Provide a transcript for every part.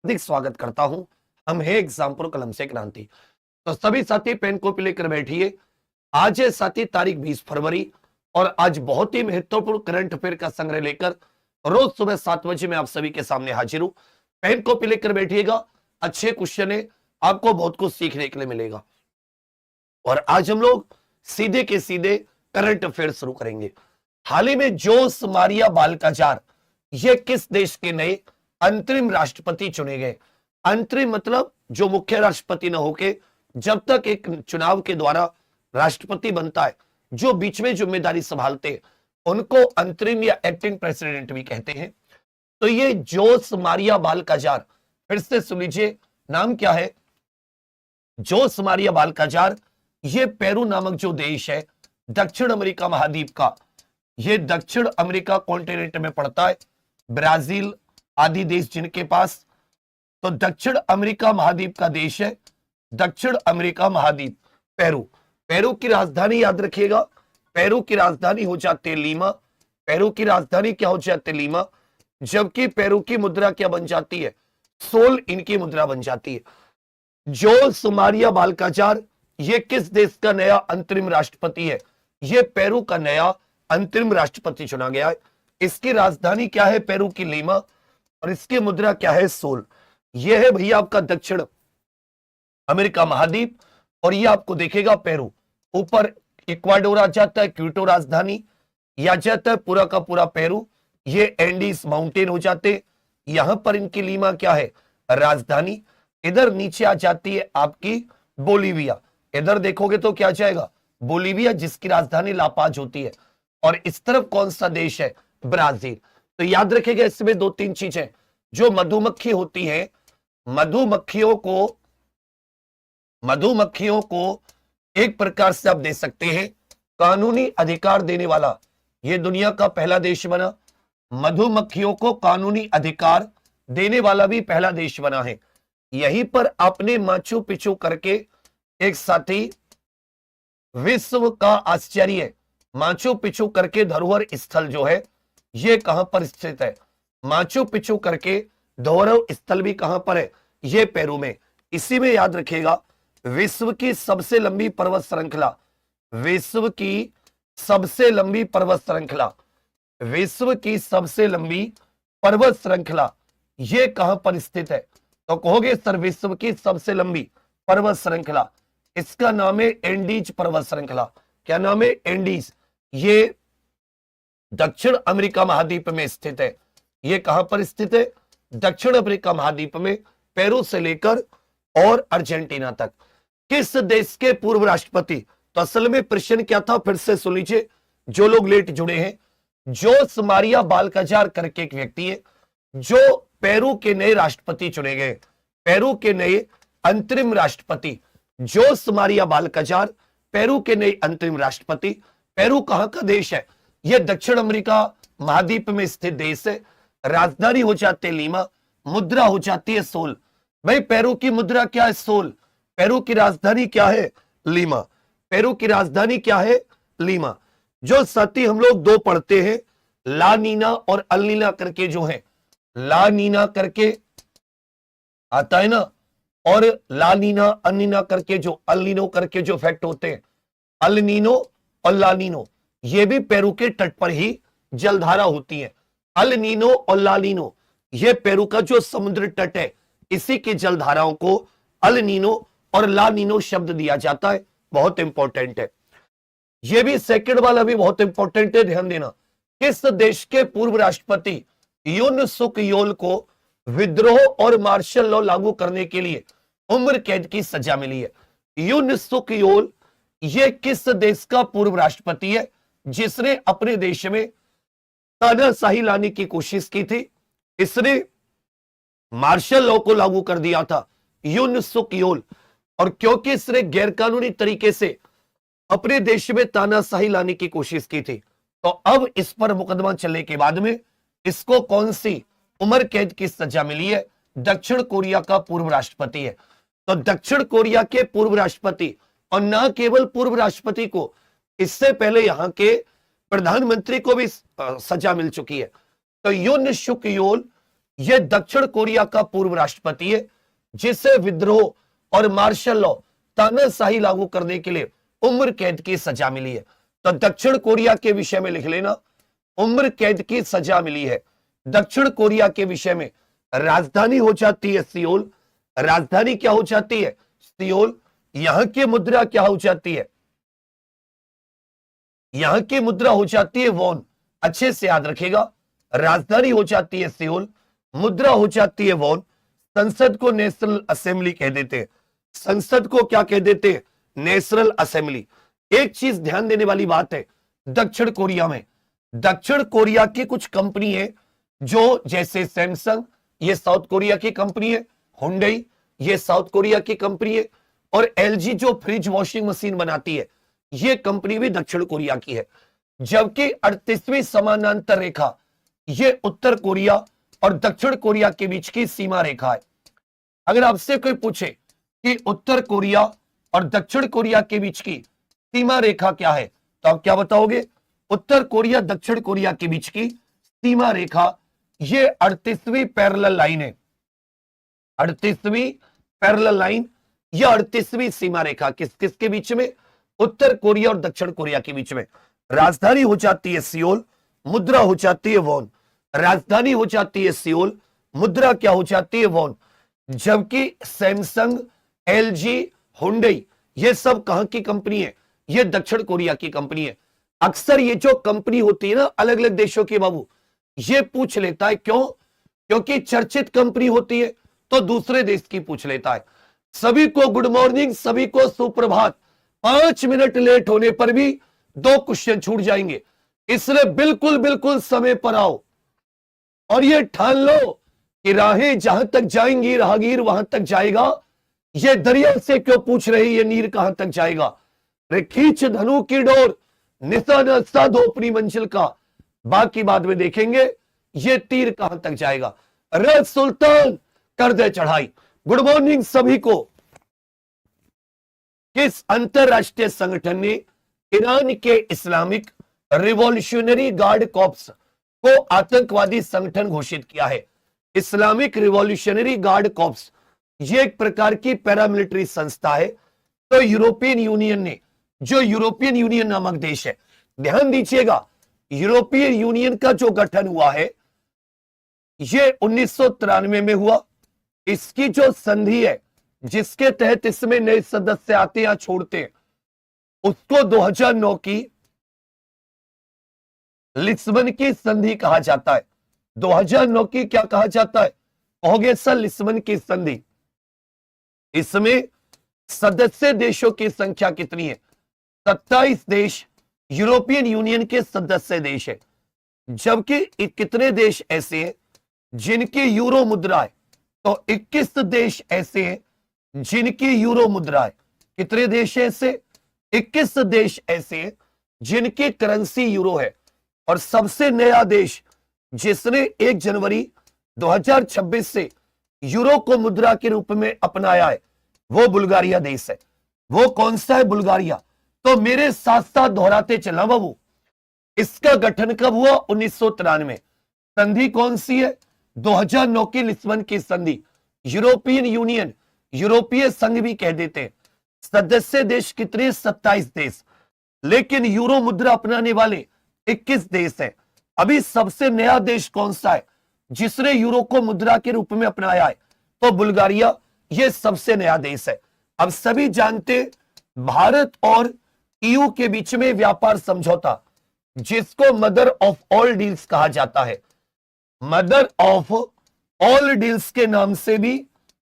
हार्दिक स्वागत करता हूं। हम है एग्जामपुर कलम से क्रांति। तो सभी साथी पेन कॉपी लेकर बैठिए। आज है साथी तारीख 20 फरवरी और आज बहुत ही महत्वपूर्ण करंट अफेयर का संग्रह लेकर रोज सुबह 7 बजे मैं आप सभी के सामने हाजिर हूं। पेन कॉपी लेकर बैठिएगा, अच्छे क्वेश्चन है, आपको बहुत कुछ सीखने के लिए मिलेगा। और आज हम लोग सीधे के सीधे करंट अफेयर शुरू करेंगे। हाल ही में जोस मारिया बाल्काजार ये किस देश के नए अंतरिम राष्ट्रपति चुने गए? अंतरिम मतलब जो मुख्य राष्ट्रपति न होके जब तक एक चुनाव के द्वारा राष्ट्रपति बनता है, जो बीच में जिम्मेदारी संभालते हैं, उनको अंतरिम या एक्टिंग प्रेसिडेंट भी कहते हैं। तो ये जोस मारिया बाल्काजार, फिर से सुन लीजिए, नाम क्या है? जोस मारिया बाल्काजार। ये पेरू नामक जो देश है दक्षिण अमेरिका महाद्वीप का, ये दक्षिण अमेरिका कॉन्टिनेंट में पड़ता है, ब्राजील आदि देश जिनके पास, तो दक्षिण अमेरिका महाद्वीप का देश है दक्षिण अमेरिका महाद्वीप पेरू। पेरू की राजधानी याद रखिएगा, पेरू की राजधानी हो जाती है लीमा। पेरू की राजधानी क्या हो जाती है? लीमा। जबकि पेरू की मुद्रा क्या बन जाती है? सोल इनकी मुद्रा बन जाती है। जोस मारिया बाल्काजार ये किस देश का नया अंतरिम राष्ट्रपति है? ये पेरू का नया अंतरिम राष्ट्रपति चुना गया है। इसकी राजधानी क्या है? पेरू की लीमा, और इसकी मुद्रा क्या है? सोल। यह है भैया आपका दक्षिण अमेरिका महाद्वीप, और ये आपको देखेगा पेरू। ऊपर इक्वाडोर आ जाता है, क्यूटो राजधानी, या जाता है पूरा का पूरा पेरू। ये एंडीज माउंटेन हो जाते, यहां पर इनकी लीमा क्या है? राजधानी। इधर नीचे आ जाती है आपकी बोलीविया। इधर देखोगे तो क्या जाएगा? बोलीविया, जिसकी राजधानी लापाज होती है। और इस तरफ कौन सा देश है? ब्राजील। तो याद रखेगा इसमें दो तीन चीजें, जो मधुमक्खी होती है, मधुमक्खियों को एक प्रकार से आप दे सकते हैं कानूनी अधिकार देने वाला। यह दुनिया का पहला देश बना, मधुमक्खियों को कानूनी अधिकार देने वाला भी पहला देश बना है। यहीं पर आपने माचू पिचू करके एक साथी विश्व का आश्चर्य माचू पिचू करके धरोहर स्थल जो है ये कहां पर स्थित है? माचू पिचू करके धरोहर स्थल भी कहां पर है? ये पेरू में। इसी में याद रखिएगा विश्व की सबसे लंबी पर्वत श्रृंखला, विश्व की सबसे लंबी पर्वत श्रृंखला, विश्व की सबसे लंबी पर्वत श्रृंखला ये कहां पर स्थित है? तो कहोगे सर विश्व की सबसे लंबी पर्वत श्रृंखला, इसका नाम है एंडीज पर्वत श्रृंखला। क्या नाम है? एंडीज। ये दक्षिण अमेरिका महाद्वीप में स्थित है। ये कहां पर स्थित है? दक्षिण अमेरिका महाद्वीप में, पेरू से लेकर और अर्जेंटीना तक। किस देश के पूर्व राष्ट्रपति? तो असल में प्रश्न क्या था, फिर से सुन लीजिए जो लोग लेट जुड़े हैं। जोस मारिया बाल्काजार करके एक व्यक्ति है जो पेरू के नए राष्ट्रपति चुने गए, पेरू के नए अंतरिम राष्ट्रपति। जोस मारिया बाल्काजार पेरू के नए अंतरिम राष्ट्रपति। पेरू कहां का देश है? यह दक्षिण अमेरिका महाद्वीप में स्थित देश है। राजधानी हो जाती है लीमा, मुद्रा हो जाती है सोल। भाई पेरू की मुद्रा क्या है? सोल। पेरू की राजधानी क्या है? लीमा। पेरू की राजधानी क्या है? लीमा। जो साथी हम लोग दो पढ़ते हैं, ला नीना और अल नीना करके जो है, ला नीना करके आता है ना, और ला नीना अल नीना करके जो अल नीनो करके जो इफेक्ट होते हैं, अल नीनो और ला नीनो, ये भी पेरू के तट पर ही जलधारा होती है। अल नीनो और ला नीनो ये पेरू का जो समुद्र तट है, इसी की जलधाराओं को अल नीनो और ला नीनो शब्द दिया जाता है। बहुत इंपॉर्टेंट है। यह भी सेकंड वाला भी बहुत इंपॉर्टेंट है, ध्यान देना। किस देश के पूर्व राष्ट्रपति यून सुक योल को विद्रोह और मार्शल लॉ लागू करने के लिए उम्र कैद की सजा मिली है? यून सुक योल ये किस देश का पूर्व राष्ट्रपति है जिसने अपने देश में तानाशाही लाने की कोशिश की थी? इसने मार्शल लॉ को लागू कर दिया था, यून सुक योल। और क्योंकि इसने गैरकानूनी तरीके से अपने देश में तानाशाही लाने की कोशिश की थी, तो अब इस पर मुकदमा चलने के बाद में इसको कौन सी उम्र कैद की सजा मिली है? दक्षिण कोरिया का पूर्व राष्ट्रपति है। तो दक्षिण कोरिया के पूर्व राष्ट्रपति, और न केवल पूर्व राष्ट्रपति को, इससे पहले यहां के प्रधानमंत्री को भी सजा मिल चुकी है। तो यून सुक योल यह दक्षिण कोरिया का पूर्व राष्ट्रपति है जिसे विद्रोह और मार्शल लॉ तानाशाही लागू करने के लिए उम्र कैद की सजा मिली है। तो दक्षिण कोरिया के विषय में लिख लेना, उम्र कैद की सजा मिली है। दक्षिण कोरिया के विषय में राजधानी हो जाती है सियोल। राजधानी क्या हो जाती है? सियोल। यहां की मुद्रा क्या हो जाती है? यहां की मुद्रा हो जाती है वॉन। अच्छे से याद रखेगा, राजधानी हो जाती है सियोल, मुद्रा हो जाती है वॉन। संसद को नेशनल असेंबली कह देते हैं। संसद को क्या कह देते हैं? National assembly. एक चीज ध्यान देने वाली बात है, दक्षिण कोरिया में, दक्षिण कोरिया की कुछ कंपनी है जो जैसे सैमसंग, ये साउथ कोरिया की कंपनी है, हुंडई ये साउथ कोरिया की कंपनी है, और एलजी जो फ्रिज वॉशिंग मशीन बनाती है ये कंपनी भी दक्षिण कोरिया की है। जबकि 38वीं समानांतर रेखा ये उत्तर कोरिया और दक्षिण कोरिया के बीच की सीमा रेखा है। अगर आपसे कोई पूछे कि उत्तर कोरिया और दक्षिण कोरिया के बीच की सीमा रेखा क्या है तो आप क्या बताओगे? उत्तर कोरिया दक्षिण कोरिया के बीच की सीमा रेखा ये 38वीं पैरेलल लाइन है। 38वीं पैरेलल लाइन या 38वीं सीमा रेखा किसके बीच में? उत्तर कोरिया और दक्षिण कोरिया के बीच में। राजधानी हो जाती है सियोल, मुद्रा हो जाती है वॉन। राजधानी हो जाती है सियोल, मुद्रा क्या हो जाती है? वॉन। जबकि सैमसंग, एलजी, हुंडई ये सब कहां की कंपनी है? ये दक्षिण कोरिया की कंपनी है। अक्सर ये जो कंपनी होती है ना अलग अलग देशों की, बाबू ये पूछ लेता है, क्यों? क्योंकि चर्चित कंपनी होती है तो दूसरे देश की पूछ लेता है। सभी को गुड मॉर्निंग, सभी को सुप्रभात। 5 मिनट लेट होने पर भी 2 क्वेश्चन छूट जाएंगे, इसलिए बिल्कुल बिल्कुल समय पर आओ और ये ठान लो कि राहें जहां तक जाएंगी राहगीर वहां तक जाएगा। ये दरिया से क्यों पूछ रहे ये नीर कहां तक जाएगा? रे खींच धनु की डोर, निशाना साधो अपनी मंजिल का, बाकी बाद में देखेंगे ये तीर कहां तक जाएगा। रे सुल्तान कर दे चढ़ाई। गुड मॉर्निंग सभी को। किस अंतरराष्ट्रीय संगठन ने ईरान के इस्लामिक रिवॉल्यूशनरी गार्ड कॉर्प्स को आतंकवादी संगठन घोषित किया है? इस्लामिक रिवॉल्यूशनरी गार्ड कॉर्प्स ये एक प्रकार की पैरामिलिट्री संस्था है। तो यूरोपियन यूनियन ने, जो यूरोपियन यूनियन नामक देश है, ध्यान दीजिएगा, यूरोपियन यूनियन का जो गठन हुआ है ये 1993 में हुआ। इसकी जो संधि है जिसके तहत इसमें नए सदस्य आते या छोड़ते हैं उसको 2009 की लिस्बन की संधि कहा जाता है। 2009 की क्या कहा जाता है? कहोगे सर लिस्बन की संधि। इसमें सदस्य देशों की संख्या कितनी है? 27 देश यूरोपियन यूनियन के सदस्य देश है। जबकि कितने देश ऐसे हैं जिनकी यूरो मुद्रा है? तो 21 देश ऐसे हैं जिनकी यूरो मुद्रा है। कितने देश ऐसे? 21 देश ऐसे हैं जिनकी करेंसी यूरो है। और सबसे नया देश जिसने 1 जनवरी 2026 से यूरो को मुद्रा के रूप में अपनाया है वो बुल्गारिया देश है। वो कौन सा है? बुल्गारिया। तो मेरे साथ साथ दोहराते चला बाबू, इसका गठन कब हुआ? 1993। संधि कौन सी है? 2009 की लिस्बन की संधि। यूरोपियन यूनियन, यूरोपीय संघ भी कह देते हैं। सदस्य देश कितने? 27 देश, लेकिन यूरो मुद्रा अपनाने वाले 21 देश हैं। अभी सबसे नया देश कौन सा है जिसने यूरो को मुद्रा के रूप में अपनाया है? तो बुल्गारिया ये सबसे नया देश है। अब सभी जानते भारत और ईयू के बीच में व्यापार समझौता जिसको मदर ऑफ ऑल डील्स कहा जाता है, मदर ऑफ ऑल डील्स के नाम से भी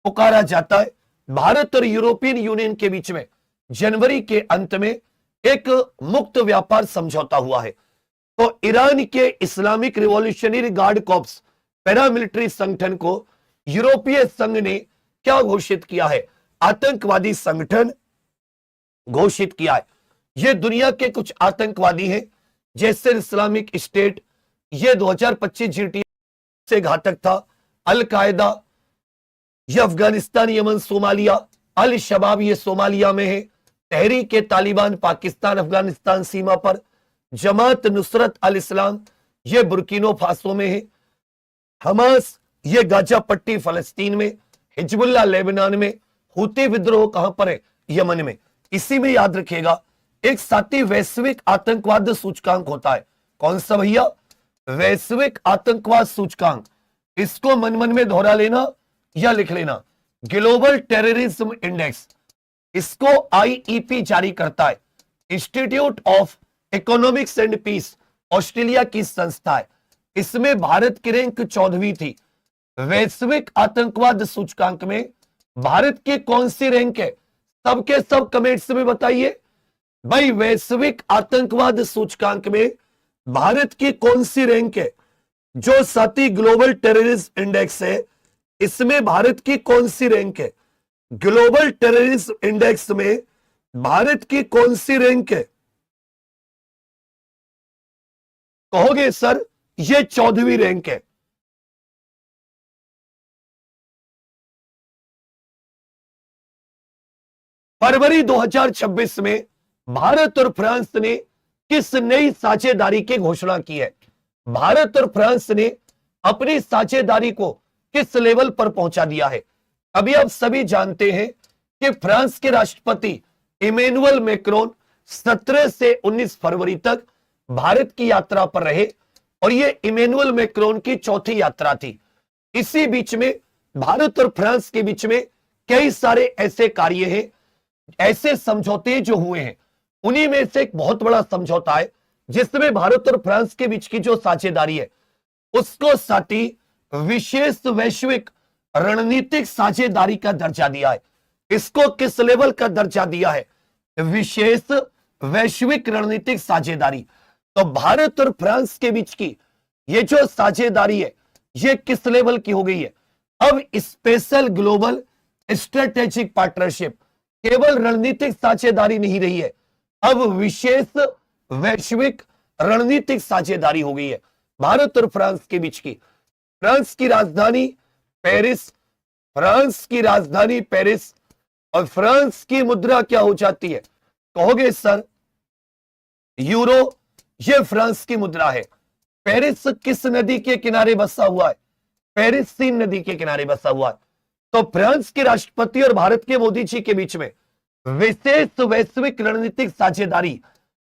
पुकारा जाता है। भारत और यूरोपियन यूनियन के बीच में जनवरी के अंत में एक मुक्त व्यापार समझौता हुआ है। तो ईरान के Islamic revolutionary guard corps paramilitary संगठन को यूरोपीय संघ ने क्या घोषित किया है? आतंकवादी संगठन घोषित किया है। ये दुनिया के कुछ आतंकवादी हैं जैसे इस्लामिक स्टेट, ये 2025 जीटी से घातक था। अल कायदा ये अफगानिस्तान, यमन, सोमालिया। अल शबाब ये सोमालिया में है। तहरीक तालिबान पाकिस्तान अफगानिस्तान सीमा पर। जमात नुसरत अल इस्लाम ये बुर्किनो फासो में है। हमास ये गाजा पट्टी फलस्तीन में, हिजबुल्लाह लेबनान में, हूती विद्रोह कहां पर है? यमन में। इसी में याद रखिएगा एक साथी वैश्विक आतंकवाद सूचकांक होता है। कौन सा भैया? वैश्विक आतंकवाद सूचकांक। इसको मन मन में दोहरा लेना या लिख लेना, ग्लोबल टेररिज्म इंडेक्स। इसको आईईपी जारी करता है, institute of economics and peace, Australia की संस्था है। इसमें भारत की रैंक 14वीं थी। वैश्विक आतंकवाद सूचकांक में भारत की कौन सी रैंक है? सबके सब कमेंट्स में बताइए भाई, वैश्विक आतंकवाद सूचकांक में भारत की कौन सी रैंक है? जो साथी ग्लोबल टेररिज्म इंडेक्स है, इसमें भारत की कौन सी रैंक है? ग्लोबल टेररिज्म इंडेक्स में भारत की कौन सी रैंक है? कहोगे सर ये 14वीं रैंक है। फरवरी 2026 में भारत और फ्रांस ने किस नई साझेदारी की घोषणा की है? भारत और फ्रांस ने अपनी साझेदारी को किस लेवल पर पहुंचा दिया है? अभी आप सभी जानते हैं कि फ्रांस के राष्ट्रपति इमैनुअल मैक्रोन 17 से 19 फरवरी तक भारत की यात्रा पर रहे और यह इमैनुअल मैक्रोन की चौथी यात्रा थी। इसी बीच में भारत और फ्रांस के बीच में कई सारे ऐसे कार्य हैं, ऐसे समझौते जो हुए हैं। उन्हीं में से एक बहुत बड़ा समझौता है जिसमें भारत और फ्रांस के बीच की जो साझेदारी है उसको साथी विशेष वैश्विक रणनीतिक साझेदारी का दर्जा दिया है। इसको किस लेवल का दर्जा दिया है? विशेष वैश्विक रणनीतिक साझेदारी। तो भारत और फ्रांस के बीच की ये जो साझेदारी है ये किस लेवल की हो गई है? अब स्पेशल ग्लोबल स्ट्रेटेजिक पार्टनरशिप केवल रणनीतिक साझेदारी नहीं रही है, अब विशेष वैश्विक रणनीतिक साझेदारी हो गई है भारत और फ्रांस के बीच की। फ्रांस की राजधानी पेरिस, फ्रांस की राजधानी पेरिस और फ्रांस की मुद्रा क्या हो जाती है? कहोगे सर यूरो। ये फ्रांस की मुद्रा है। पेरिस किस नदी के किनारे बसा हुआ है? पेरिस सीन नदी के किनारे बसा हुआ है। तो फ्रांस के राष्ट्रपति और भारत के मोदी जी के बीच में विशेष वैश्विक रणनीतिक साझेदारी,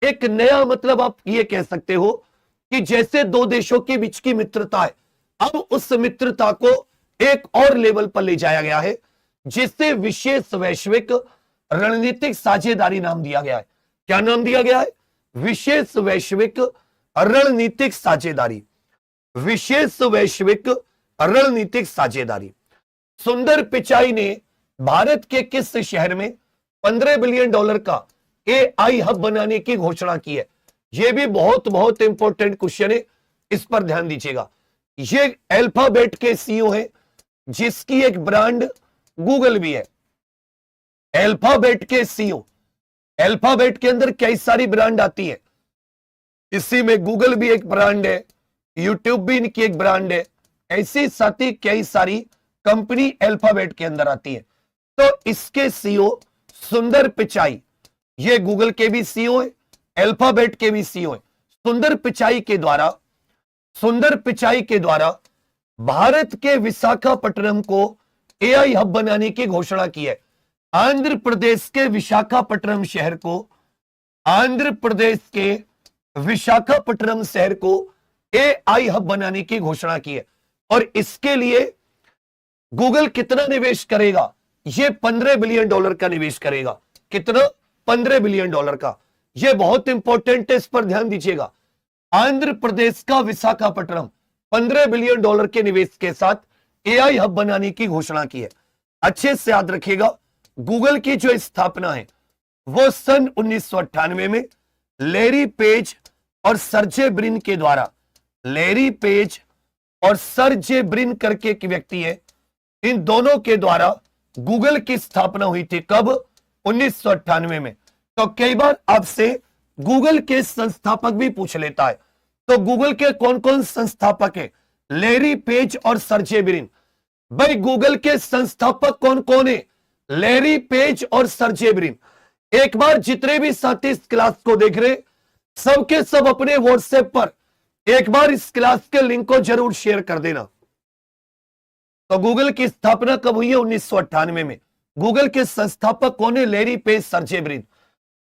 एक नया मतलब आप ये कह सकते हो कि जैसे दो देशों के बीच की मित्रता है, अब उस मित्रता को एक और लेवल पर ले जाया गया है जिसे विशेष वैश्विक रणनीतिक साझेदारी नाम दिया गया है। क्या नाम दिया गया है? विशेष वैश्विक रणनीतिक साझेदारी। विशेष वैश्विक रणनीतिक साझेदारी। सुंदर पिचाई ने भारत के किस शहर में $15 बिलियन का एआई हब बनाने की घोषणा की है? यह भी बहुत इंपॉर्टेंट क्वेश्चन है, इस पर ध्यान दीजिएगा। ये अल्फाबेट के सीईओ है जिसकी एक ब्रांड गूगल भी है। अल्फाबेट के सीईओ, अल्फाबेट के अंदर कई सारी ब्रांड आती है, इसी में गूगल भी एक ब्रांड है, यूट्यूब भी इनकी एक ब्रांड है, ऐसी साथी कई सारी कंपनी अल्फाबेट के अंदर आती है। तो इसके सीईओ सुंदर पिचाई, ये गूगल के भी सीईओ है, अल्फाबेट के भी सीईओ है। सुंदर पिचाई के द्वारा भारत के विशाखापट्टनम को एआई हब बनाने की घोषणा की है। आंध्र प्रदेश के विशाखापट्टनम शहर को, आंध्र प्रदेश के विशाखापट्टनम शहर को एआई हब बनाने की घोषणा की है। और इसके लिए गूगल कितना निवेश करेगा? ये $15 बिलियन का निवेश करेगा। कितना? $15 बिलियन का। यह बहुत इंपॉर्टेंट है, इस पर ध्यान दीजिएगा। आंध्र प्रदेश का विशाखापट्टनम $15 बिलियन के निवेश के साथ एआई हब बनाने की घोषणा की है। अच्छे से याद रखिएगा, गूगल की जो स्थापना है वो सन 1998 में लैरी पेज और सर्जे ब्रिन के द्वारा, लैरी पेज और सर्जे ब्रिन करके एक व्यक्ति है, इन दोनों के द्वारा गूगल की स्थापना हुई थी। कब? 1998 में। तो कई बार आपसे गूगल के संस्थापक भी पूछ लेता है। तो गूगल के कौन कौन संस्थापक है? लैरी पेज और सर्जे ब्रिन। भाई गूगल के संस्थापक कौन कौन है? लैरी पेज और सर्जे ब्रिन। एक बार जितने भी साथी इस क्लास को देख रहे सबके सब अपने व्हाट्सएप पर एक बार इस क्लास के लिंक को जरूर शेयर कर देना। तो गूगल की स्थापना कब हुई है? 1998 में। गूगल के संस्थापक कौन है? Larry Page Sergey Brin.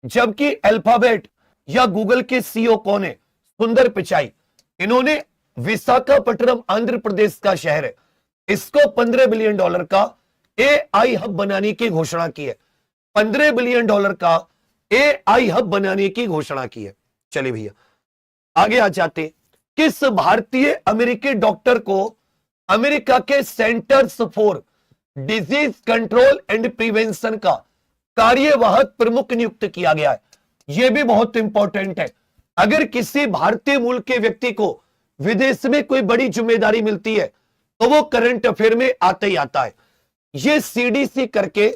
जबकि अल्फाबेट या गूगल के सीईओ कौन है? सुंदर पिचाई। इन्होंने विशाखापट्टनम आंध्र प्रदेश का शहर है, इसको $15 बिलियन का एआई हब बनाने की घोषणा की है। $15 बिलियन का एआई हब बनाने की घोषणा की है। चलिए भैया आगे आ जाते। किस भारतीय अमेरिकी डॉक्टर को अमेरिका के centres for disease control and prevention का कार्यवाहक प्रमुख नियुक्त किया गया है? यह भी बहुत इंपॉर्टेंट है। अगर किसी भारतीय मूल के व्यक्ति को विदेश में कोई बड़ी जिम्मेदारी मिलती है तो वो करंट अफेयर में आते ही आता है। ये सीडीसी करके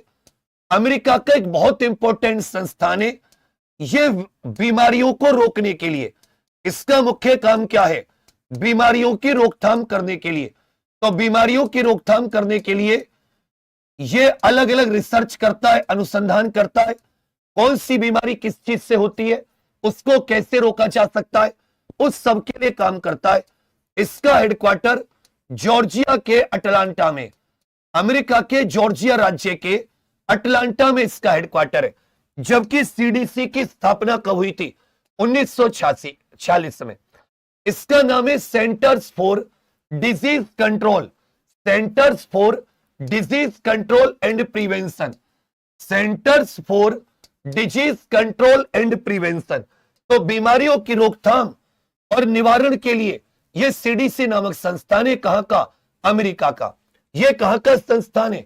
अमेरिका का एक बहुत इंपॉर्टेंट संस्थान है। ये बीमारियों को रोकने के लिए, इसका मुख्य काम क्या है? बीमारियों की रोकथाम करने के लिए। तो बीमारियों की रोकथाम करने के लिए ये अलग अलग रिसर्च करता है, अनुसंधान करता है। कौन सी बीमारी किस चीज से होती है, उसको कैसे रोका जा सकता है, उस सब के लिए काम करता है। इसका हेडक्वार्टर जॉर्जिया के अटलांटा में, अमेरिका के जॉर्जिया राज्य के अटलांटा में इसका हेडक्वार्टर है। जबकि सीडीसी की स्थापना कब हुई थी? 1946 में। इसका नाम है centres for disease control, centres for disease control and prevention, centres for disease control and prevention. तो बीमारियों की रोकथाम और निवारण के लिए यह सीडीसी नामक संस्थान है। कहां का? अमेरिका का। यह कहां का संस्थान है?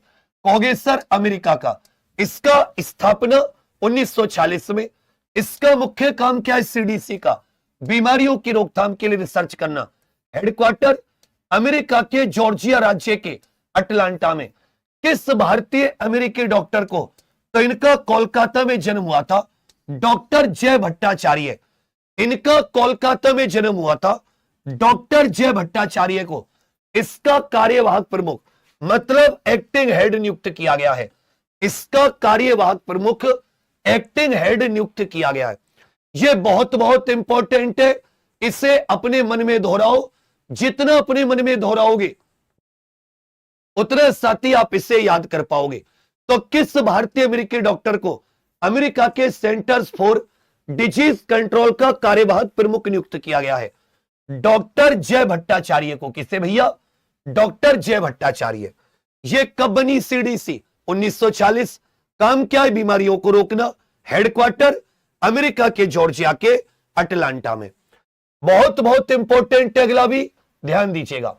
कोगेसर, अमेरिका का। इसका स्थापना 1946 में। इसका मुख्य काम क्या है सीडीसी का? बीमारियों की रोकथाम के लिए रिसर्च करना। हेडक्वार्टर अमेरिका के जॉर्जिया राज्य के अटलांटा में। किस भारतीय अमेरिकी डॉक्टर को? तो इनका कोलकाता में जन्म हुआ था, डॉक्टर जय भट्टाचार्य। इनका कोलकाता में जन्म हुआ था, डॉक्टर जय भट्टाचार्य को इसका कार्यवाहक प्रमुख मतलब एक्टिंग हेड नियुक्त किया गया है। इसका कार्यवाहक प्रमुख एक्टिंग हेड नियुक्त किया गया है। यह बहुत बहुत इंपॉर्टेंट है, इसे अपने मन में दोहराओ। जितना अपने मन में दोहराओगे उतना साथी आप इसे याद कर पाओगे। तो किस भारतीय अमेरिकी डॉक्टर को अमेरिका के सेंटर्स फॉर डिजीज कंट्रोल का कार्यवाहक प्रमुख नियुक्त किया गया है? डॉक्टर जय भट्टाचार्य को। किसे भैया? डॉक्टर जय भट्टाचार्य। यह कब बनी सीडीसी? 1940। काम क्या है? बीमारियों को रोकना। हेडक्वार्टर अमेरिका के जॉर्जिया के अटलांटा में। बहुत बहुत इंपॉर्टेंट अगला भी ध्यान दीजिएगा।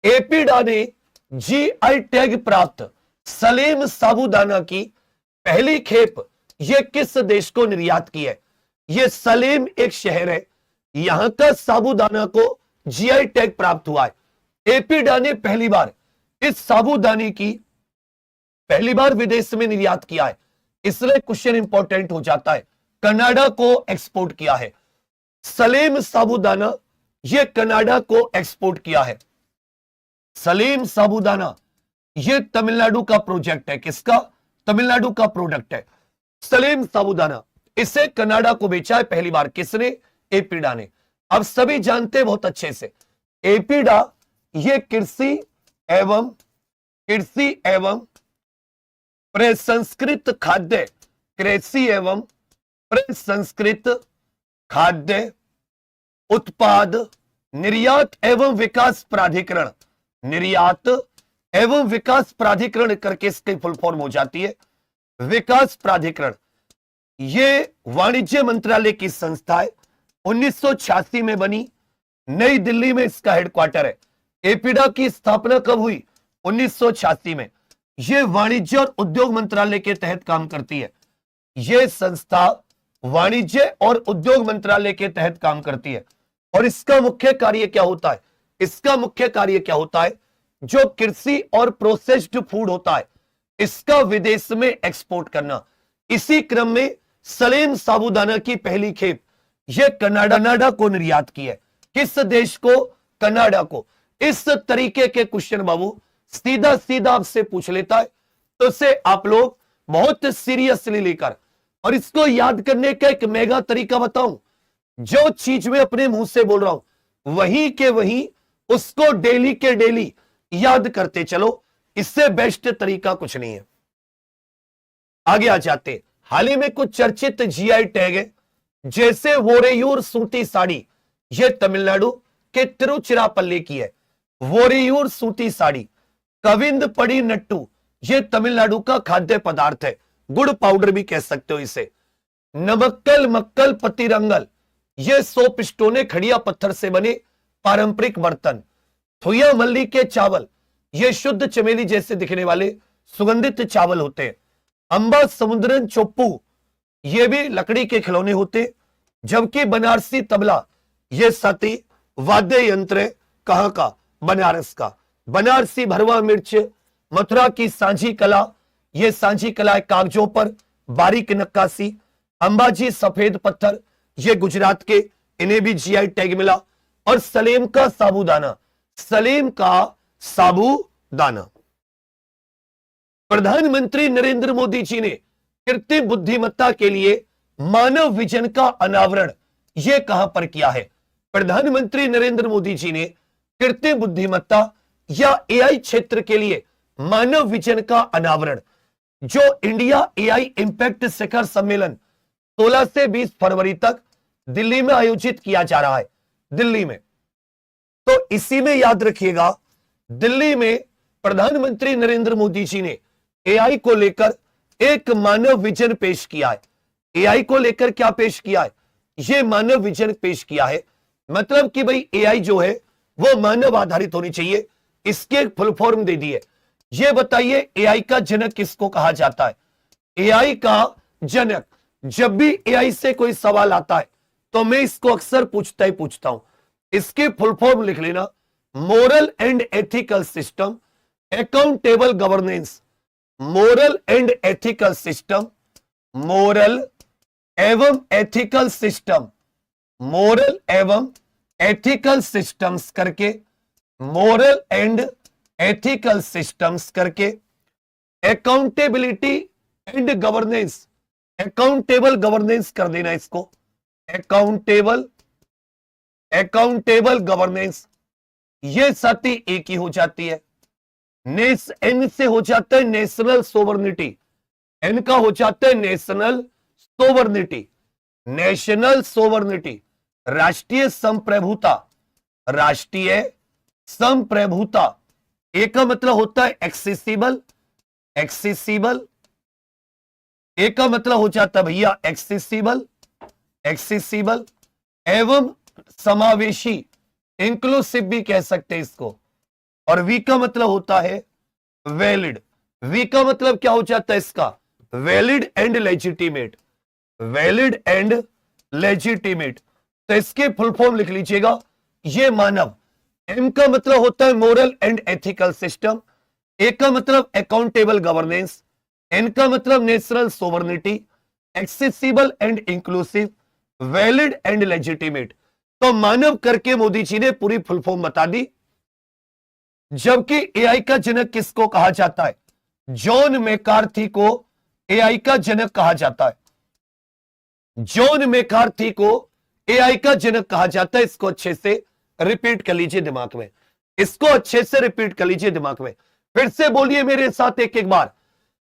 एपिडा ने जीआई टैग प्राप्त सलेम साबूदाना की पहली खेप यह किस देश को निर्यात की है? यह सलेम एक शहर है, यहां का साबूदाना को जीआई टैग प्राप्त हुआ है। एपिडा ने पहली बार इस साबूदाने की पहली बार विदेश में निर्यात किया है, इसलिए क्वेश्चन इंपॉर्टेंट हो जाता है। कनाडा को एक्सपोर्ट किया है सलेम साबूदाना, यह कनाडा को एक्सपोर्ट किया है। सलेम साबूदाना यह तमिलनाडु का प्रोजेक्ट है। किसका? तमिलनाडु का प्रोडक्ट है सलेम साबूदाना। इसे कनाडा को बेचा है पहली बार। किसने? एपिडा ने। अब सभी जानते बहुत अच्छे से एपिडा यह कृषि एवं प्रसंस्कृत खाद्य, कृषि एवं प्रसंस्कृत खाद्य उत्पाद निर्यात एवं विकास प्राधिकरण, निर्यात एवं विकास प्राधिकरण करके इसकी फुल फॉर्म हो जाती है विकास प्राधिकरण। यह वाणिज्य मंत्रालय की संस्था है, 1986 में बनी, नई दिल्ली में इसका हेडक्वार्टर है। एपिडा की स्थापना कब हुई? 1986 में। यह वाणिज्य और उद्योग मंत्रालय के तहत काम करती है। यह संस्था वाणिज्य और उद्योग मंत्रालय के तहत काम करती है। और इसका मुख्य कार्य क्या होता है? इसका मुख्य कार्य क्या होता है? जो कृषि और प्रोसेस्ड फूड होता है इसका विदेश में एक्सपोर्ट करना। इसी क्रम में सलेम साबूदाना की पहली खेप यह कनाडा को निर्यात की है। किस देश को? कनाडा को। इस तरीके के क्वेश्चन बाबू सीधा सीधा आपसे पूछ लेता है, तो इसे आप लोग बहुत सीरियसली लेकर, और इसको याद करने का एक मेगा तरीका बताऊं। जो चीज मैं अपने मुंह से बोल रहा हूं वहीं के वहीं उसको डेली के डेली याद करते चलो, इससे बेस्ट तरीका कुछ नहीं है। आगे आ जाते हैं। हाल ही में कुछ चर्चित जीआई टैग है, जैसे वोरेयूर सूती साड़ी, यह तमिलनाडु के तिरुचिरापल्ली की है। वोरेयूर सूती साड़ी। कविंद पड़ी नट्टू, यह तमिलनाडु का खाद्य पदार्थ है, गुड़ पाउडर भी कह सकते हो इसे। नमक्कल मक्कल पतिरंगल, यह सोप स्टोने खड़िया पत्थर से बने पारंपरिक बर्तन। थुया मल्ली के चावल, यह शुद्ध चमेली जैसे दिखने वाले सुगंधित चावल होते हैं। अंबा समुद्रन चोप्पू, यह भी लकड़ी के खिलौने होते। जबकि बनारसी तबला, यह सती वाद्य यंत्र है, कहां का? बनारस का। बनारसी भरवा मिर्च, मथुरा की सांझी कला, यह सांझी कला है कागजों पर बारीक नक्काशी। अंबाजी सफेद पत्थर, यह गुजरात के, इन्हें भी जीआई टैग मिला। और सलेम का साबूदाना, सलेम का साबूदाना। प्रधानमंत्री नरेंद्र मोदी जी ने कृत्रिम बुद्धिमत्ता के लिए मानव विजन का अनावरण यह कहां पर किया है? प्रधानमंत्री नरेंद्र मोदी जी ने कृत्रिम बुद्धिमत्ता या एआई क्षेत्र के लिए मानव विजन का अनावरण, जो इंडिया एआई इंपैक्ट शिखर सम्मेलन 16 से 20 फरवरी तक दिल्ली में आयोजित किया जा रहा है, दिल्ली में। तो इसी में याद रखिएगा, दिल्ली में प्रधानमंत्री नरेंद्र मोदी जी ने एआई को लेकर एक मानव विजन पेश किया है। एआई को लेकर क्या पेश किया है? यह मानव विजन पेश किया है। मतलब कि भाई एआई जो है वो मानव आधारित होनी चाहिए, इसके फुल फॉर्म दे दी है। यह बताइए एआई का जनक किसको कहा जाता है? एआई का जनक, जब भी एआई से कोई सवाल आता है तो मैं इसको अक्सर पूछता हूं, इसके फुल फॉर्म लिख लेना। Moral and ethical system, accountable governance. Moral and ethical system, moral एवं एथिकल सिस्टम, मोरल एवं एथिकल सिस्टम्स करके, मोरल एंड एथिकल सिस्टम्स करके, accountability and governance, accountable governance कर देना इसको, अकाउंटेबल गवर्नेंस। ये साथी एक ही हो जाती है। एन से हो जाता है नेशनल सोवर्निटी, एन का हो जाता है नेशनल सोवर्निटी, नेशनल सोवर्निटी, राष्ट्रीय संप्रभुता, राष्ट्रीय संप्रभुता। ए का मतलब होता है एक्सेसिबल, एक्सेसिबल। ए का मतलब हो जाता है भैया एक्सेसिबल, एक्सेसिबल एवं समावेशी, इंक्लूसिव भी कह सकते हैं इसको। और वी का मतलब होता है वैलिड, वी का मतलब क्या हो जाता है इसका? Valid and legitimate, valid and legitimate. तो इसके फुल फॉर्म लिख लीजिएगा, ये मानव। एम का मतलब होता है मोरल एंड एथिकल सिस्टम, ए का मतलब अकाउंटेबल गवर्नेंस, एन का मतलब national sovereignty, accessible and inclusive, valid and legitimate. तो मानव करके मोदी जी ने पूरी फुल फॉर्म बता दी। जबकि एआई का जनक किसको कहा जाता है? जॉन मैकार्थी को एआई का जनक कहा जाता है। जॉन मैकार्थी को एआई का जनक कहा जाता है। इसको अच्छे से रिपीट कर लीजिए दिमाग में, इसको अच्छे से रिपीट कर लीजिए दिमाग में। फिर से बोलिए मेरे साथ एक एक बार।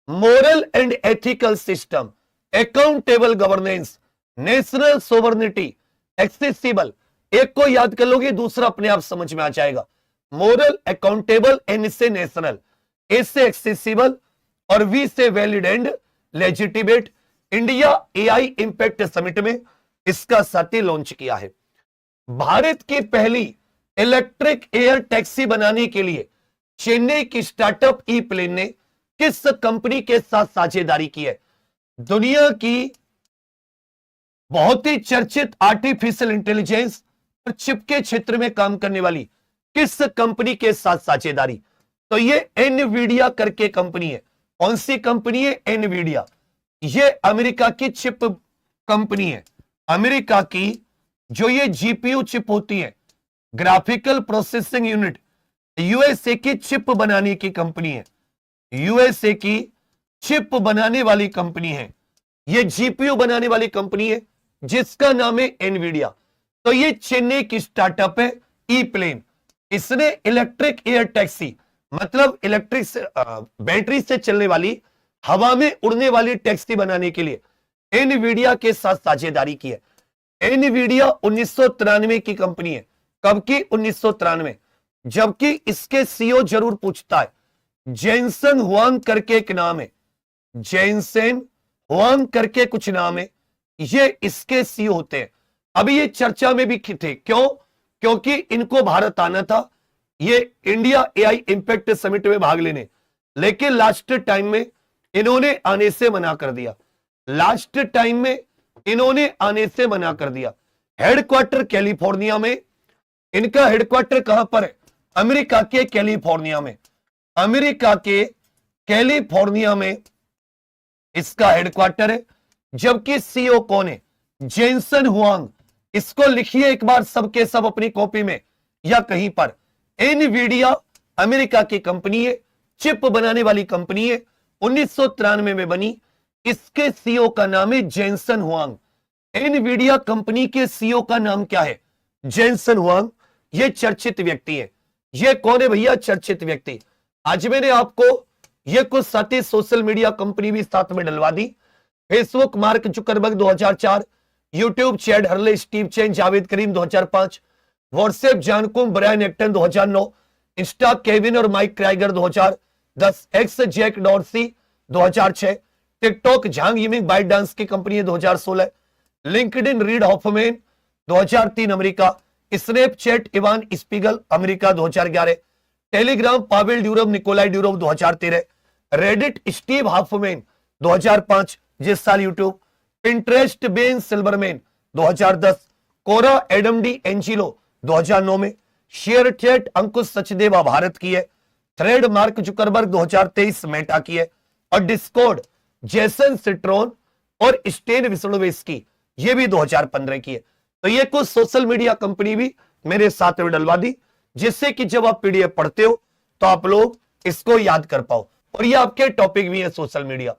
Moral and ethical system, accountable governance, national sovereignty, accessible. एक को याद कर लोगे, दूसरा अपने आप समझ में आ जाएगा। मोरल, अकाउंटेबल, एन से नेशनल, ए से एक्सेसिबल और वी से valid and legitimate. India AI impact summit में इसका साथी लॉन्च किया है। भारत की पहली इलेक्ट्रिक एयर टैक्सी बनाने के लिए चेन्नई की स्टार्टअप ई प्लेन ने किस कंपनी के साथ साझेदारी की है? दुनिया की बहुत ही चर्चित आर्टिफिशियल इंटेलिजेंस और चिप के क्षेत्र में काम करने वाली किस कंपनी के साथ साझेदारी? तो ये एनवीडिया करके कंपनी है। कौन सी कंपनी है? एनवीडिया। ये अमेरिका की चिप कंपनी है। अमेरिका की जो ये जीपीयू चिप होती है, ग्राफिकल प्रोसेसिंग यूनिट, यूएसए की चिप बनाने की कंपनी है। यूएसए की चिप बनाने वाली कंपनी है। ये जीपीयू बनाने वाली कंपनी है जिसका नाम है एनवीडिया। तो ये चेन्नई की स्टार्टअप है ई प्लेन। इसने इलेक्ट्रिक एयर टैक्सी मतलब इलेक्ट्रिक से बैटरी से चलने वाली हवा में उड़ने वाली टैक्सी बनाने के लिए एनवीडिया के साथ साझेदारी की है। एनवीडिया 1993 की कंपनी है। कब की? 1993। जबकि इसके सीईओ जरूर पूछता है, जेनसन हुआंग करके एक नाम है, जेनसन हुआंग करके कुछ नाम है, ये इसके सीईओ होते हैं। अभी ये चर्चा में भी थे, क्यों? क्योंकि इनको भारत आना था, ये इंडिया एआई इंपैक्ट समिट में भाग लेने, लेकिन लास्ट टाइम में इन्होंने आने से मना कर दिया। लास्ट टाइम में इन्होंने आने से मना कर दिया। हेडक्वार्टर कैलिफोर्निया में, इनका हेडक्वार्टर कहां पर है? अमेरिका के कैलिफोर्निया में। अमेरिका के कैलिफोर्निया में इसका हेडक्वार्टर है। जबकि सीईओ कौन है? Jensen Huang. इसको लिखिए एक बार सबके सब अपनी कॉपी में या कहीं पर। एनवीडिया अमेरिका की कंपनी है, चिप बनाने वाली कंपनी है, 1993 में बनी। इसके सीईओ का नाम है जेनसन हुआंग। एनवीडिया कंपनी के सीईओ का नाम क्या है? Jensen Huang. ये चर्चित व्यक्ति है। ये कौन है भैया? चर्चित व्यक्ति। आज मैंने आपको ये कुछ साथी सोशल मीडिया कंपनी भी साथ में डलवा दी। Facebook Mark Zuckerberg 2004, YouTube Chad Hurley Steve Chen Jawed Karim 2005, WhatsApp Jan Koum Brian Acton 2009, Insta Kevin और Mike Krieger 2010, X Jack Dorsey 2006, TikTok Zhang Yiming ByteDance की कंपनी है 2016, LinkedIn Reid Hoffman 2003 America, Snapchat Evan Spiegel America 2011, Telegram Pavel Durov Nikolai Durov 2013, Reddit Steve Hoffman 2005 जिस साल YouTube, Pinterest Ben Silbermann 2010, Quora Adam D Angelo 2009 में, share chat अंकुश सचदेवा भारत की है, thread mark Zuckerberg 2023 Meta की है, और डिस्कॉर्ड जेसन सिट्रोन और stand विस्लोवेस्की ये भी 2015 की है। तो ये कुछ सोशल मीडिया कंपनी भी मेरे साथ में डलवा दी, जिससे कि जब आप पीडीएफ पढ़ते हो तो आप लोग इसको याद कर पाओ। और ये आपके टॉपिक भी है सोशल मीडिया।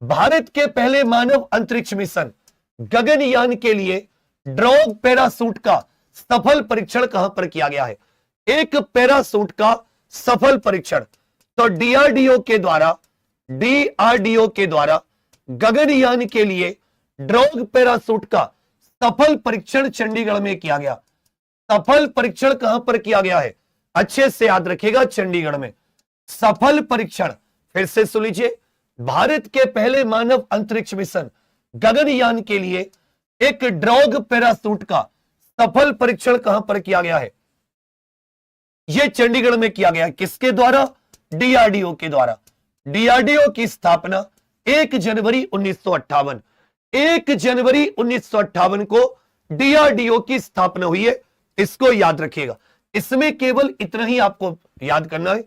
भारत के पहले मानव अंतरिक्ष मिशन गगनयान के लिए ड्रॉग पैरासूट का सफल परीक्षण कहां पर किया गया है? एक पैरासूट का सफल परीक्षण तो डीआरडीओ के द्वारा गगनयान के लिए ड्रॉग पैरासूट का सफल परीक्षण चंडीगढ़ में किया गया। सफल परीक्षण कहां पर किया गया है? अच्छे से याद रखिएगा, चंडीगढ़ में। सफल परीक्षण फिर से सुन लीजिए। भारत के पहले मानव अंतरिक्ष मिशन गगनयान के लिए एक ड्रॉग पैरासूट का सफल परीक्षण कहां पर किया गया है? यह चंडीगढ़ में किया गया। किसके द्वारा? डीआरडीओ के द्वारा। डीआरडीओ की स्थापना 1 जनवरी 1958। 1 जनवरी 1958 को डीआरडीओ की स्थापना हुई है। इसको याद रखिएगा। इसमें केवल इतना ही आपको याद करना है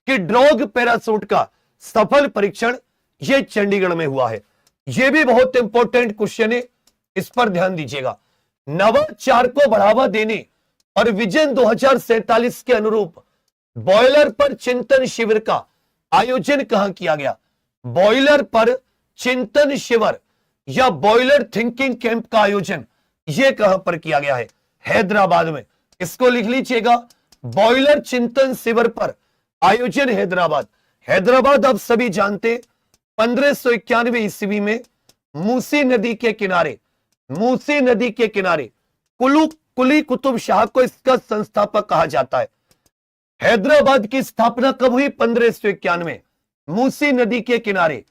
कि ड्रॉग पैरासूट का सफल परीक्षण यह चंडीगढ़ में हुआ है। यह भी बहुत इंपॉर्टेंट क्वेश्चन है, इस पर ध्यान दीजिएगा। नवाचार को बढ़ावा देने और विजन 2047 के अनुरूप बॉयलर पर चिंतन शिविर का आयोजन कहां किया गया? बॉयलर पर चिंतन शिविर या बॉयलर थिंकिंग कैंप का आयोजन यह कहां पर किया गया है? हैदराबाद में। इसको लिख लीजिएगा, बॉयलर चिंतन शिविर पर आयोजन हैदराबाद। हैदराबाद आप सभी जानते 1591 ईस्वी में मूसी नदी के किनारे कुली कुतुब शाह को इसका संस्थापक कहा जाता है। हैदराबाद की स्थापना कब हुई? 1591। मूसी नदी के किनारे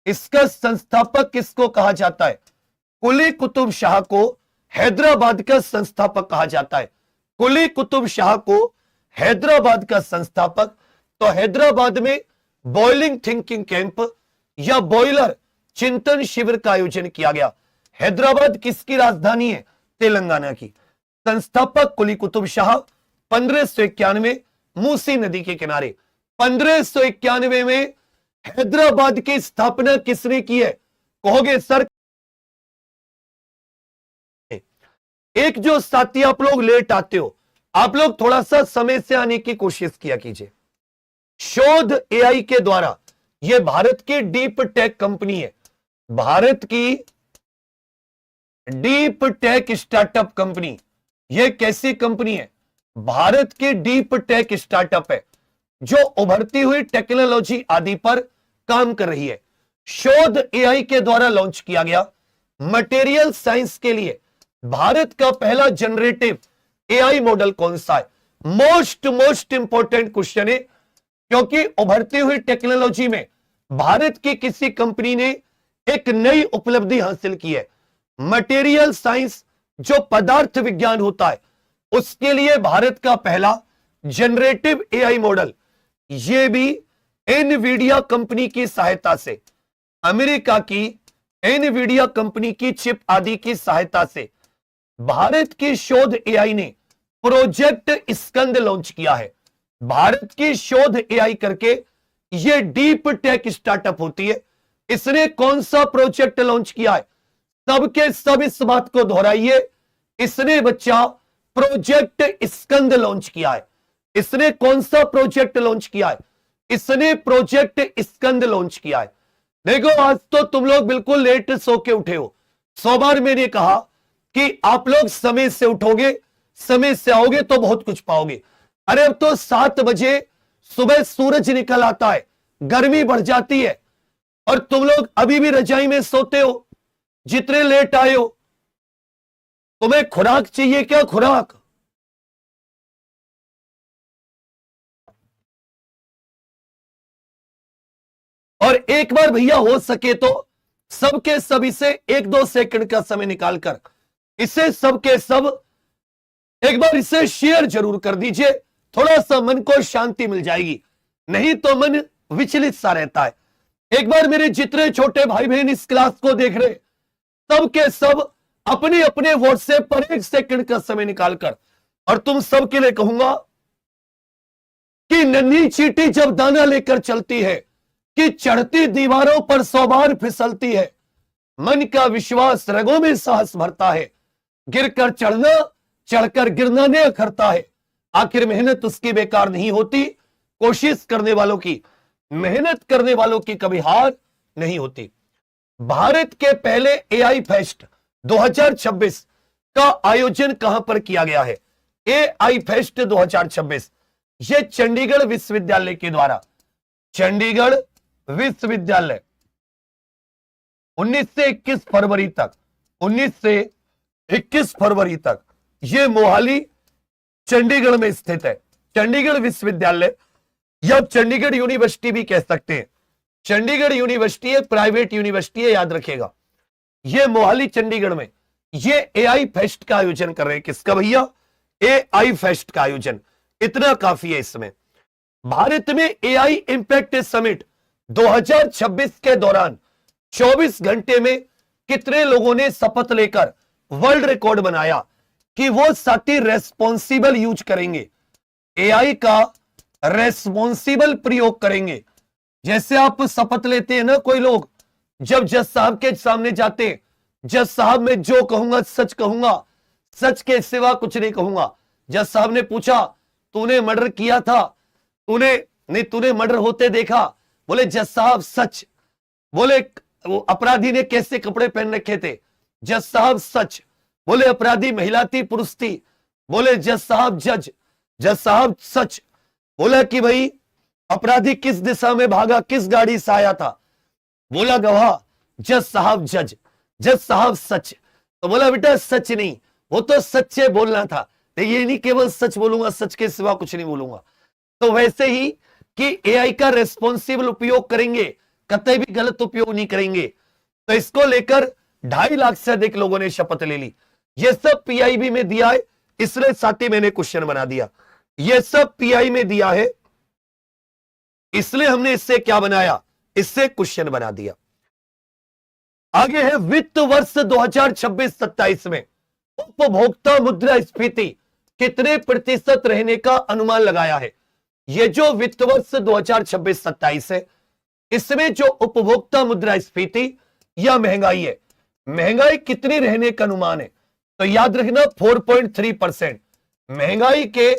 इसका संस्थापक किसको कहा जाता है? कुली कुतुब शाह को हैदराबाद का संस्थापक कहा जाता है। कुली कुतुब शाह को हैदराबाद का संस्थापक। तो हैदराबाद में बॉयलिंग थिंकिंग कैंप या बॉयलर चिंतन शिविर का आयोजन किया गया। हैदराबाद किसकी राजधानी है? तेलंगाना की। संस्थापक कुली कुतुब शाह। 1591 मूसी नदी के किनारे। 1591 में हैदराबाद की स्थापना किसने की है? कहोगे सर, एक जो साथी आप लोग लेट आते हो, आप लोग थोड़ा सा समय से आने की कोशिश किया कीजिए। शोध एआई के द्वारा, यह भारत की डीप टेक कंपनी है। भारत की डीप टेक स्टार्टअप कंपनी। यह कैसी कंपनी है? भारत की डीप टेक स्टार्टअप है। जो उभरती हुई टेक्नोलॉजी आदि पर काम कर रही है। शोध एआई के द्वारा लॉन्च किया गया मटेरियल साइंस के लिए भारत का पहला जनरेटिव एआई मॉडल कौन सा है? मोस्ट इंपॉर्टेंट क्वेश्चन है, क्योंकि उभरती हुई टेक्नोलॉजी में भारत की किसी कंपनी ने एक नई उपलब्धि हासिल की है। मटेरियल साइंस जो पदार्थ विज्ञान होता है, उसके लिए भारत का पहला जनरेटिव एआई मॉडल, यह भी एनवीडिया कंपनी की सहायता से, अमेरिका की एनवीडिया कंपनी की चिप आदि की सहायता से भारत की शोध एआई ने प्रोजेक्ट स्कंद लॉन्च किया है। भारत की शोध एआई करके यह डीप टेक स्टार्टअप होती है। इसने कौन सा प्रोजेक्ट लॉन्च किया है? सबके सब इस बात को दोहराइए, इसने बच्चा प्रोजेक्ट स्कंद लॉन्च किया है। इसने कौन सा प्रोजेक्ट लॉन्च किया है? इसने प्रोजेक्ट स्कंद लॉन्च किया है। देखो, आज तो तुम लोग बिल्कुल लेट सो के उठे हो। 100 बार मैंने कहा कि आप लोग समय से उठोगे, समय से आओगे तो बहुत कुछ पाओगे। अरे अब तो 7 बजे सुबह सूरज निकल आता है, गर्मी बढ़ जाती है, और तुम लोग अभी भी रजाई में सोते हो। जितने लेट आए हो, तुम्हें खुराक चाहिए क्या? खुराक और एक बार भैया हो सके तो सबके सब इसे 1-2 सेकंड का समय निकालकर इसे सबके सब एक बार इसे शेयर जरूर कर दीजिए। थोड़ा सा मन को शांति मिल जाएगी, नहीं तो मन विचलित सा रहता है। एक बार मेरे जितने छोटे भाई बहन इस क्लास को देख रहे, सबके सब अपने अपने व्हाट्सएप पर 1 सेकंड का समय निकालकर, और तुम सबके लिए कहूंगा कि नन्ही चींटी जब दाना लेकर चलती है कि चढ़ती दीवारों पर 100 बार फिसलती है, मन का विश्वास रगों में साहस भरता है, गिरकर चढ़ना चढ़कर गिरना ने अखरता है, आखिर मेहनत उसकी बेकार नहीं होती, कोशिश करने वालों की, मेहनत करने वालों की कभी हार नहीं होती। भारत के पहले एआई फेस्ट 2026 का आयोजन कहां पर किया गया है? एआई फेस्ट 2026 यह चंडीगढ़ विश्वविद्यालय के द्वारा, चंडीगढ़ विश्वविद्यालय 19 से 21 फरवरी तक, 19 से 21 फरवरी तक यह मोहाली चंडीगढ़ में स्थित है। चंडीगढ़ विश्वविद्यालय या चंडीगढ़ यूनिवर्सिटी भी कह सकते हैं। चंडीगढ़ यूनिवर्सिटी है, प्राइवेट यूनिवर्सिटी है, याद रखिएगा। यह मोहाली चंडीगढ़ में यह एआई फेस्ट का आयोजन कर रहे हैं। किसका भैया? एआई फेस्ट का आयोजन। इतना काफी है। इसमें भारत में एआई इंपैक्ट समिट 2026 के दौरान 24 घंटे में कितने लोगों ने शपथ लेकर वर्ल्ड रिकॉर्ड बनाया कि वो साथी रेस्पॉन्सिबल यूज करेंगे, एआई का रेस्पॉन्सिबल प्रयोग करेंगे। जैसे आप शपथ लेते हैं ना, कोई लोग जब जज साहब के सामने जाते, जज साहब मैं जो कहूंगा सच कहूंगा, सच के सिवा कुछ नहीं कहूंगा। जज साहब ने पूछा तूने मर्डर किया था? तूने मर्डर होते देखा? बोले जज साहब सच। बोले वो अपराधी ने कैसे कपड़े पहन रखे थे? जज साहब सच। बोले अपराधी महिला थी पुरुष थी? बोले जज साहब जज। जज साहब सच। बोला कि भाई अपराधी किस दिशा में भागा, किस गाड़ी से आया था? बोला गवाह। जज साहब जज। जज साहब सच। तो बोला बेटा सच नहीं, वो तो सच्चे बोलना था, तो ये नहीं केवल सच बोलूंगा, सच के सिवा कुछ नहीं बोलूंगा। तो वैसे ही कि एआई का रेस्पॉन्सिबल उपयोग करेंगे, कतई भी गलत उपयोग नहीं करेंगे। तो इसको लेकर 2.5 लाख से अधिक लोगों ने शपथ ले ली। ये सब पीआईबी में दिया है, इसलिए साथ ही मैंने क्वेश्चन बना दिया। ये सब पीआई में दिया है, इसलिए हमने इससे क्या बनाया? इससे क्वेश्चन बना दिया। आगे है वित्त वर्ष 2026-27 में उपभोक्ता मुद्रास्फीति कितने प्रतिशत रहने का अनुमान लगाया है? यह जो वित्त वर्ष 2026-27 है, इसमें जो उपभोक्ता मुद्रास्फीति या महंगाई है, महंगाई कितनी रहने का अनुमान है? तो याद रखना 4.3%। महंगाई के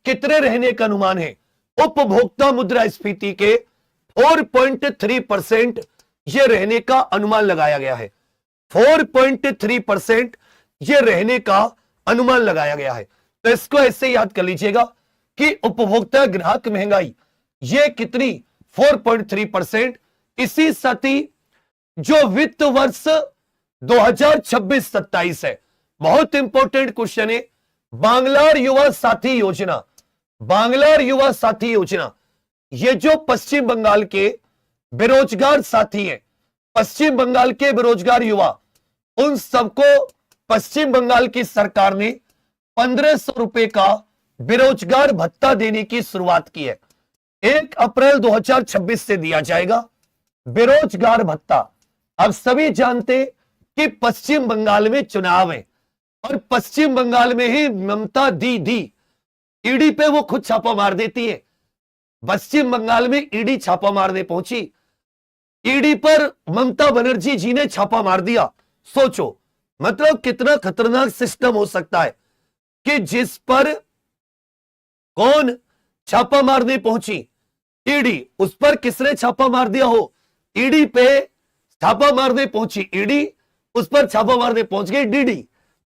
कितने रहने का अनुमान है? उपभोक्ता मुद्रास्फीति के 4.3% यह रहने का अनुमान लगाया गया है। 4.3% यह रहने का अनुमान लगाया गया है। तो इसको ऐसे याद कर लीजिएगा कि उपभोक्ता ग्राहक महंगाई ये कितनी 4.3%। इसी साथी जो वित्त वर्ष 2026-27 है, बहुत इंपॉर्टेंट क्वेश्चन है, बांग्लार युवा साथी योजना। बांग्लार युवा साथी योजना, ये जो पश्चिम बंगाल के बेरोजगार साथी हैं, पश्चिम बंगाल के बेरोजगार युवा, उन सबको पश्चिम बंगाल की सरकार ने 1500 रुपए का बेरोजगार भत्ता देने की शुरुआत की है। 1 अप्रैल 2026 से दिया जाएगा बेरोजगार भत्ता। अब सभी जानते कि पश्चिम बंगाल में चुनाव है और पश्चिम बंगाल में ही ममता दीदी ईडी पे वो खुद छापा मार देती है। पश्चिम बंगाल में ईडी छापा मारने पहुंची, ईडी पर ममता बनर्जी जी ने छापा मार दिया। सोचो मतलब कितना खतरनाक सिस्टम हो सकता है कि जिस पर कौन छापा मारने पहुंची, ईडी, उस पर किसने छापा मार दिया हो, ईडी पे छापा मारने पहुंची ईडी, उस पर छापा मारने पहुंच गई डीडी।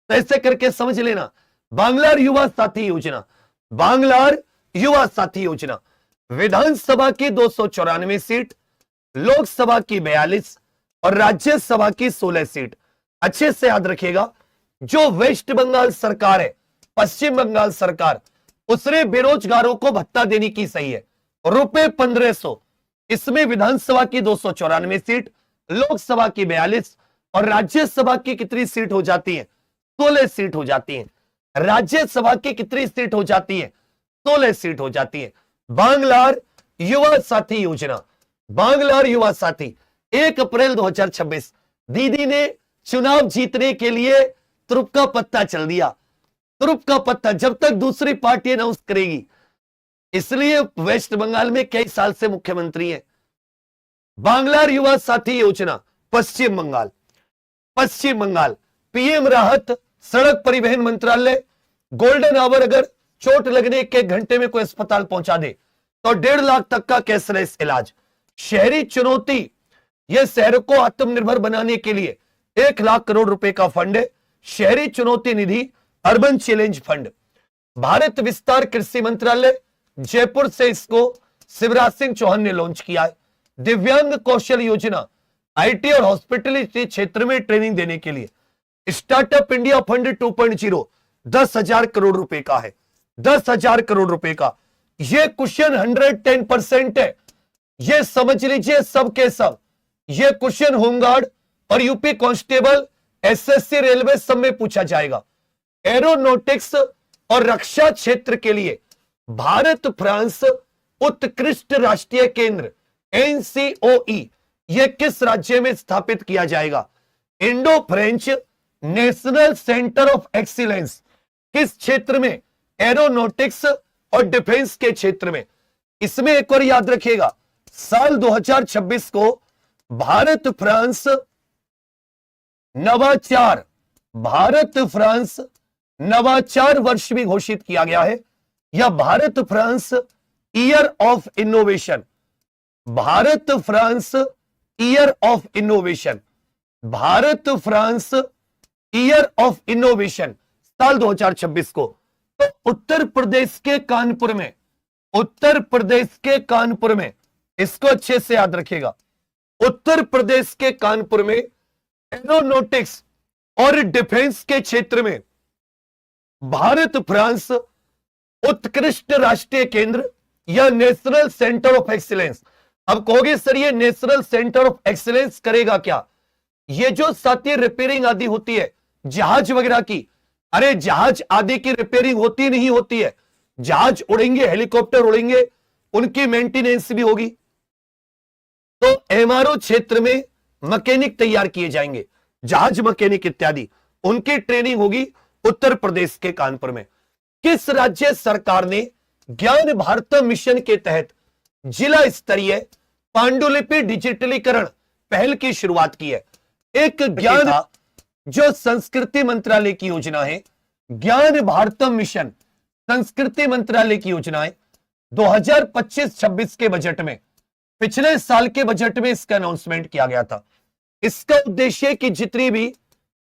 तो ऐसे करके समझ लेना, बांग्लार युवा साथी योजना, बांग्लार युवा साथी योजना, विधानसभा की 294 सीट, लोकसभा की 42 और राज्यसभा की 16 सीट। अच्छे से याद रखिएगा, जो वेस्ट बंगाल सरकार है, पश्चिम बंगाल सरकार, उसने बेरोजगारों को भत्ता देने की सही है रुपए 1500। इसमें विधानसभा की 294 सीट, लोकसभा की 42 और राज्यसभा की कितनी सीट हो जाती है, 16 सीट हो जाती है। राज्यसभा की कितनी सीट हो जाती है, 16 सीट हो जाती है। बांग्लार युवा साथी योजना, बांग्लार युवा साथी 1 अप्रैल 2026। दीदी ने चुनाव जीतने के लिए तुरुप का पत्ता चल दिया, तुरुप का पत्ता, जब तक दूसरी पार्टी अनाउंस करेगी। इसलिए वेस्ट बंगाल में कई साल से मुख्यमंत्री हैं। बांग्लार युवा साथी योजना, पश्चिम बंगाल, पश्चिम बंगाल, पीएम राहत, सड़क परिवहन मंत्रालय, गोल्डन आवर, अगर चोट लगने के घंटे में कोई अस्पताल पहुंचा दे तो 1.5 लाख तक का कैशलेस इलाज। शहरी चुनौती, यह शहर को आत्मनिर्भर बनाने के लिए 1 लाख करोड़ रुपए का फंड है, शहरी चुनौती निधि, अर्बन चैलेंज फंड। भारत विस्तार कृषि मंत्रालय, जयपुर से इसको शिवराज सिंह चौहान ने लॉन्च किया है। दिव्यांग कौशल योजना, आईटी और हॉस्पिटलिटी क्षेत्र में ट्रेनिंग देने के लिए। स्टार्टअप इंडिया फंड 2.0 10,000 करोड़ रुपए का है, 10,000 करोड़ रुपए का। यह क्वेश्चन 110% है, यह समझ लीजिए सब के सब। यह क्वेश्चन होमगार्ड और यूपी कांस्टेबल, एसएससी, रेलवे सब में पूछा जाएगा। एरोनॉटिक्स और रक्षा क्षेत्र के लिए भारत फ्रांस उत्कृष्ट राष्ट्रीय केंद्र एनसीओई, यह किस राज्य में स्थापित किया जाएगा? Indo French national centre of excellence, किस क्षेत्र में? एरोनॉटिक्स और डिफेंस के क्षेत्र में। इसमें एक और याद रखिएगा, साल 2026 को भारत फ्रांस नवाचार, भारत फ्रांस नवाचार वर्ष भी घोषित किया गया है, या Bharat France year of innovation, Bharat France year of innovation, Bharat France year of innovation साल 2026 को। तो उत्तर प्रदेश के कानपुर में, उत्तर प्रदेश के कानपुर में, इसको अच्छे से याद रखिएगा, उत्तर प्रदेश के कानपुर में एरोनॉटिक्स और डिफेंस के क्षेत्र में भारत फ्रांस उत्कृष्ट राष्ट्रीय केंद्र या नेशनल सेंटर ऑफ एक्सीलेंस। अब कहोगे सर ये नेशनल सेंटर ऑफ एक्सीलेंस करेगा क्या? ये जो साथी रिपेयरिंग आदि होती है जहाज वगैरह की, अरे जहाज आदि की रिपेयरिंग होती नहीं होती है, जहाज उड़ेंगे, हेलीकॉप्टर उड़ेंगे, उनकी मेंटेनेंस भी होगी। तो एमआरओ क्षेत्र में मैकेनिक तैयार किए जाएंगे, जहाज मैकेनिक इत्यादि, उनकी ट्रेनिंग होगी उत्तर प्रदेश के कानपुर में। किस राज्य सरकार ने ज्ञान भारत मिशन के तहत जिला स्तरीय पांडुलिपि डिजिटलीकरण पहल की शुरुआत की है? एक ज्ञान जो संस्कृति मंत्रालय की योजना है, ज्ञान भारत मिशन संस्कृति मंत्रालय की योजना है। 2025-26 के बजट में, पिछले साल के बजट में इसका अनाउंसमेंट किया गया था। इसका उद्देश्य कि जितनी भी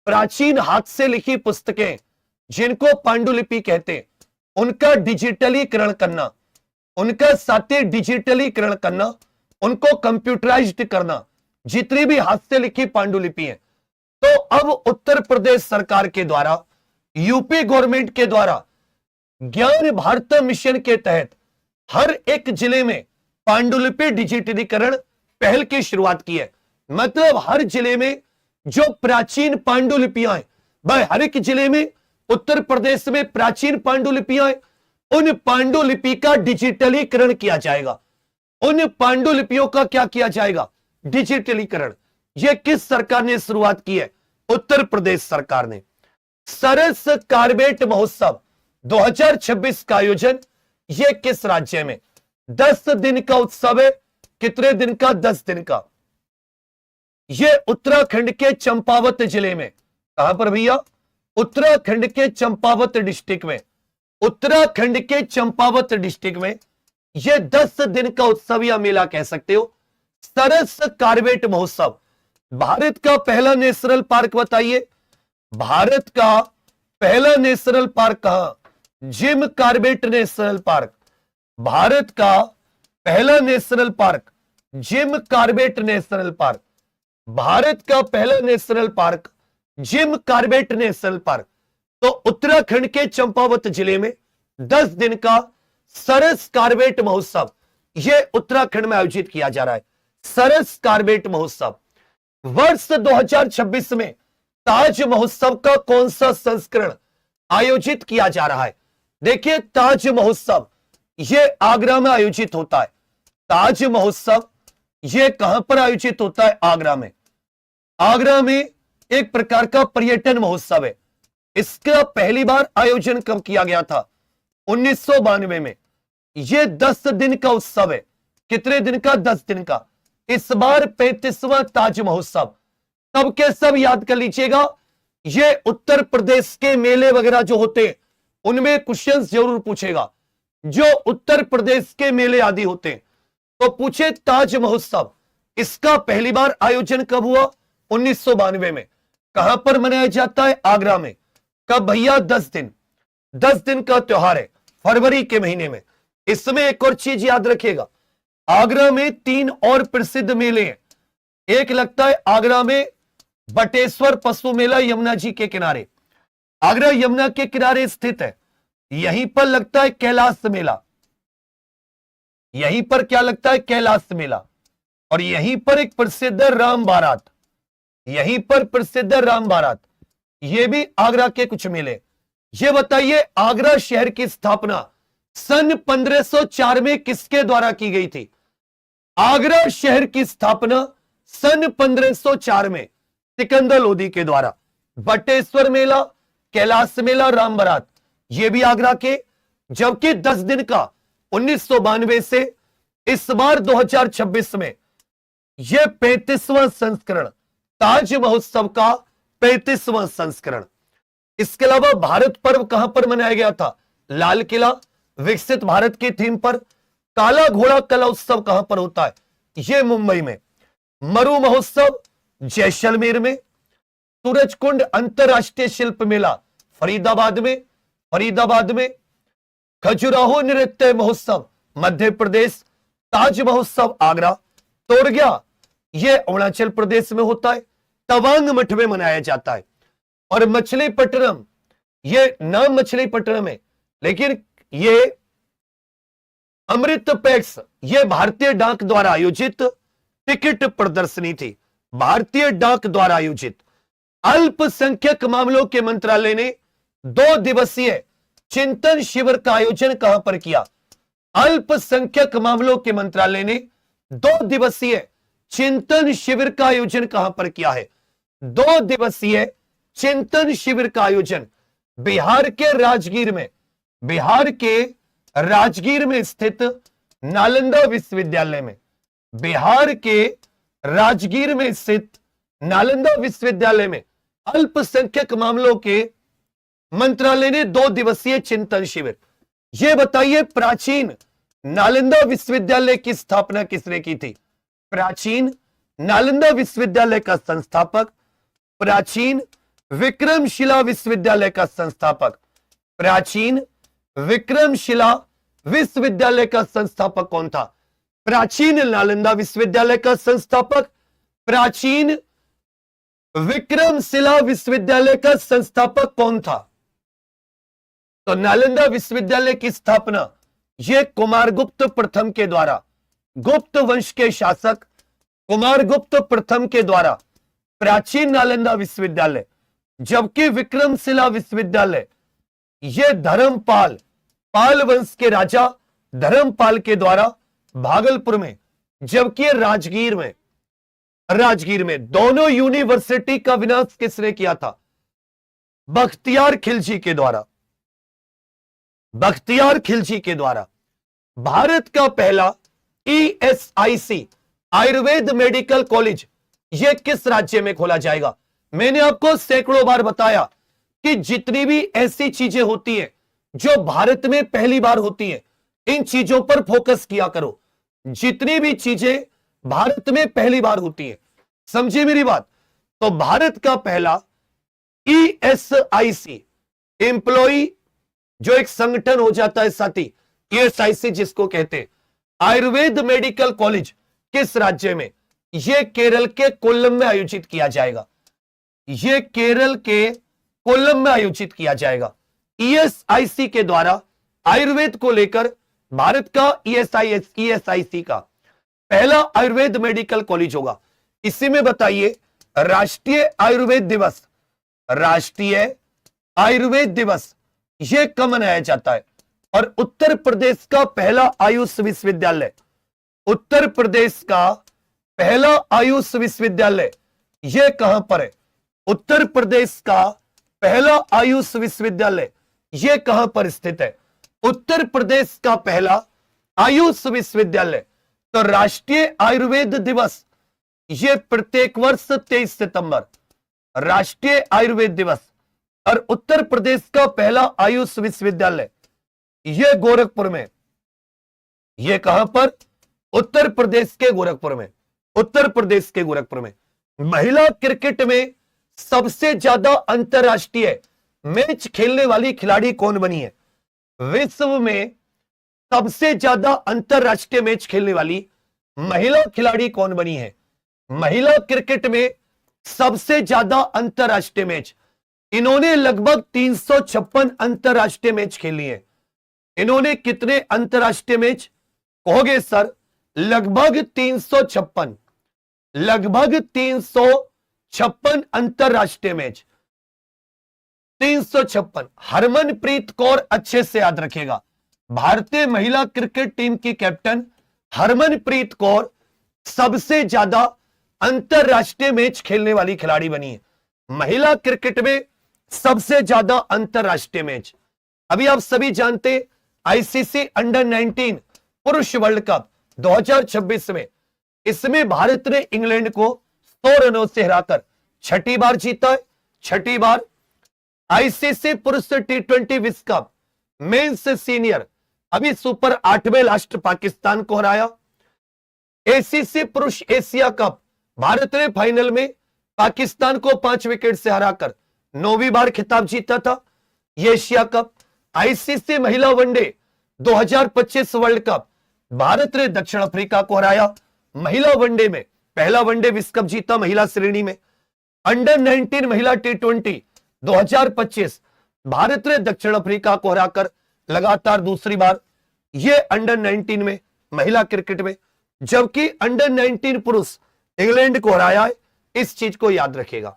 प्राचीन हाथ से लिखी पुस्तकें जिनको पांडुलिपि कहते हैं, उनका डिजिटलीकरण करना, उनका साथी डिजिटलीकरण करना, उनको कंप्यूटराइज्ड करना, जितनी भी हाथ से लिखी पांडुलिपि है। तो अब उत्तर प्रदेश सरकार के द्वारा, यूपी गवर्नमेंट के द्वारा ज्ञान भारत मिशन के तहत हर एक जिले में पांडुलिपि डिजिटलीकरण पहल की शुरुआत की है। मतलब हर जिले में जो प्राचीन पांडुलिपियां हैं, भाई हर एक जिले में उत्तर प्रदेश में प्राचीन पांडुलिपियां हैं, उन पांडुलिपि का डिजिटलीकरण किया जाएगा। उन पांडुलिपियों का क्या किया जाएगा? डिजिटलीकरण। यह किस सरकार ने शुरुआत की है? उत्तर प्रदेश सरकार ने। सरस कारबेट महोत्सव 2026 का आयोजन यह किस राज्य में? 10 दिन का उत्सव है। कितने दिन का? 10 दिन का। यह उत्तराखंड के चंपावत जिले में। कहां पर भैया? उत्तराखंड के चंपावत डिस्ट्रिक्ट में। उत्तराखंड के चंपावत डिस्ट्रिक्ट में यह 10 दिन का उत्सव या मेला कह सकते हो, सरस कारबेट महोत्सव। भारत का पहला नेशनल पार्क बताइए। भारत का पहला नेशनल पार्क कहां? Jim Corbett national park. Bharat का पहला national park Jim Corbett national park. Bharat का पहला national park Jim Corbett national park. तो उत्तराखंड के चंपावत जिले में 10 दिन का सरस कारबेट महोत्सव यह उत्तराखंड में आयोजित किया जा रहा है। सरस कारबेट महोत्सव। वर्ष 2026 में ताज महोत्सव का कौन सा संस्करण आयोजित किया जा रहा है? देखिए, ताज महोत्सव यह आगरा में आयोजित होता है। ताज महोत्सव यह कहां पर आयोजित होता है? आगरा में। आगरा में एक प्रकार का पर्यटन महोत्सव है। इसका पहली बार आयोजन कब किया गया था? 1992 में। यह 10 दिन का उत्सव है। कितने दिन का? 10 दिन का। इस बार 35वां ताज महोत्सव। सब के सब याद कर लीजिएगा, यह उत्तर प्रदेश के मेले वगैरह जो होते हैं उनमें क्वेश्चंस जरूर पूछेगा। जो उत्तर प्रदेश के मेले आदि होते हैं तो पूछे ताज महोत्सव, इसका पहली बार आयोजन कब हुआ? 1992 में। कहां पर मनाया जाता है? आगरा में। कब भैया? 10 दिन। 10 दिन का त्योहार है फरवरी के महीने में। इसमें एक और चीज याद रखिएगा, आगरा में 3 और प्रसिद्ध मेले हैं। एक लगता है आगरा में बटेश्वर पशु मेला, यमुना जी के किनारे। आगरा यमुना के किनारे स्थित है। यहीं पर लगता है कैलाश मेला। यहीं पर क्या लगता है? कैलाश मेला। और यहीं पर एक प्रसिद्ध राम बारात। यहीं पर प्रसिद्ध राम बारात। ये भी आगरा के कुछ मेले। ये बताइए, आगरा शहर की स्थापना सन 1504 में किसके द्वारा की गई थी? आगरा शहर की स्थापना सन 1504 में सिकंदर लोदी के द्वारा। बटेश्वर मेला, कैलाश मेला, राम बारात, ये भी आगरा के। जबकि 10 दिन का 1992 से इस बार 2026 में यह 35वां संस्करण, ताज महोत्सव का 35वां संस्करण। इसके अलावा भारत पर्व कहां पर मनाया गया था? लाल किला। विकसित भारत की थीम पर। काला घोड़ा कला उत्सव कहां पर होता है? यह मुंबई में। मरु महोत्सव जैसलमेर में। सूरजकुंड अंतरराष्ट्रीय शिल्प मेला फरीदाबाद में। फरीदाबाद में। खजुराहो नृत्य महोत्सव मध्य प्रदेश। ताज महोत्सव आगरा। तोरग्या यह अरुणाचल प्रदेश में होता है। तवांग मठ में मनाया जाता है। और मछलीपट्टनम, यह नाम मछलीपट्टनम है लेकिन यह अमृत पैक्स, यह भारतीय डाक द्वारा आयोजित टिकट प्रदर्शनी थी। भारतीय डाक द्वारा आयोजित। अल्पसंख्यक मामलों के मंत्रालय ने 2 दिवसीय चिंतन शिविर का आयोजन कहां पर किया? अल्पसंख्यक मामलों के मंत्रालय ने 2 दिवसीय चिंतन शिविर का आयोजन कहां पर किया है? 2 दिवसीय चिंतन शिविर का आयोजन बिहार के राजगीर में। बिहार के राजगीर में स्थित नालंदा विश्वविद्यालय में। बिहार के राजगीर में स्थित नालंदा विश्वविद्यालय में अल्पसंख्यक मामलों के मंत्रालय ने 2 दिवसीय चिंतन शिविर। यह बताइए, प्राचीन नालंदा विश्वविद्यालय की स्थापना किसने की थी? प्राचीन नालंदा विश्वविद्यालय का संस्थापक, प्राचीन विक्रमशिला विश्वविद्यालय का संस्थापक, प्राचीन विक्रमशिला विश्वविद्यालय का संस्थापक कौन था? प्राचीन नालंदा विश्वविद्यालय का संस्थापक, प्राचीन विक्रमशिला विश्वविद्यालय का संस्थापक कौन था? तो नालंदा विश्वविद्यालय की स्थापना यह कुमारगुप्त प्रथम के द्वारा, गुप्त वंश के शासक कुमारगुप्त प्रथम के द्वारा प्राचीन नालंदा विश्वविद्यालय, जबकि विक्रमशिला विश्वविद्यालय यह धर्मपाल, पाल वंश के राजा धर्मपाल के द्वारा भागलपुर में, जबकि राजगीर में दोनों यूनिवर्सिटी का विनाश किसने किया था? बख्तियार खिलजी के द्वारा, बख्तियार खिलजी के द्वारा। भारत का पहला ESIC आयुर्वेद मेडिकल कॉलेज यह किस राज्य में खोला जाएगा? मैंने आपको सैकड़ों बार बताया कि जितनी भी ऐसी चीजें होती हैं जो भारत में पहली बार होती हैं, इन चीजों पर फोकस किया करो। जितनी भी चीजें भारत में पहली बार होती हैं, समझे मेरी बात? तो भारत का पहला ESIC, एम्प्लॉय जो एक संगठन हो जाता है साथी, ESIC जिसको कहते हैं, आयुर्वेद मेडिकल कॉलेज किस राज्य में? यह केरल के कोल्लम में आयोजित किया जाएगा। यह केरल के कोल्लम में आयोजित किया जाएगा। ESIC के द्वारा आयुर्वेद को लेकर भारत का ESIC का पहला आयुर्वेद मेडिकल कॉलेज होगा। इसी में बताइए, राष्ट्रीय आयुर्वेद दिवस, राष्ट्रीय आयुर्वेद दिवस यह कब मनाया जाता है? और उत्तर प्रदेश का पहला आयुष विश्वविद्यालय, उत्तर प्रदेश का पहला आयुष विश्वविद्यालय यह कहां पर है? उत्तर प्रदेश का पहला आयुष विश्वविद्यालय यह कहां पर स्थित है? उत्तर प्रदेश का पहला आयुष विश्वविद्यालय। तो राष्ट्रीय आयुर्वेद दिवस यह प्रत्येक वर्ष 23 सितंबर, राष्ट्रीय आयुर्वेद दिवस। और उत्तर प्रदेश का पहला आयुष विश्वविद्यालय यह गोरखपुर में। यह कहां पर? उत्तर प्रदेश के गोरखपुर में, उत्तर प्रदेश के गोरखपुर में। महिला क्रिकेट में सबसे ज्यादा अंतरराष्ट्रीय मैच खेलने वाली खिलाड़ी कौन बनी है? विश्व में सबसे ज्यादा अंतरराष्ट्रीय मैच खेलने वाली महिला खिलाड़ी कौन बनी है? महिला क्रिकेट में सबसे ज्यादा अंतरराष्ट्रीय मैच, इन्होंने लगभग 356 अंतरराष्ट्रीय मैच खेली है। इन्होंने कितने अंतरराष्ट्रीय मैच कहोगे सर? लगभग 356, लगभग 356 अंतरराष्ट्रीय मैच, 356। हरमनप्रीत कौर अच्छे से याद रखेगा, भारतीय महिला क्रिकेट टीम की कैप्टन हरमनप्रीत कौर सबसे ज्यादा अंतरराष्ट्रीय मैच खेलने वाली खिलाड़ी बनी है। महिला क्रिकेट में सबसे ज्यादा अंतरराष्ट्रीय मैच। अभी आप सभी जानते ICC अंडर 19 पुरुष वर्ल्ड कप 2026 में, इसमें भारत ने इंग्लैंड को 100 रनों से हराकर छठी बार जीता है, छठी बार। ICC पुरुष T20 विश्व कप मेंस सीनियर अभी सुपर 8 में लास्ट पाकिस्तान को हराया। ACC पुरुष एशिया कप भारत ने फाइनल में पाकिस्तान को 5 विकेट से हराकर 9वीं बार खिताब जीता था, ये एशिया कप। ICC महिला वनडे 2025 वर्ल्ड कप भारत ने दक्षिण अफ्रीका को हराया, महिला वनडे में पहला वनडे विश्व कप जीता महिला श्रेणी में। अंडर 19 महिला T20 2025 भारत ने दक्षिण अफ्रीका को हराकर लगातार दूसरी बार ये अंडर 19 में महिला क्रिकेट में, जबकि अंडर 19 पुरुष इंग्लैंड को हराया है। इस चीज को याद रखिएगा।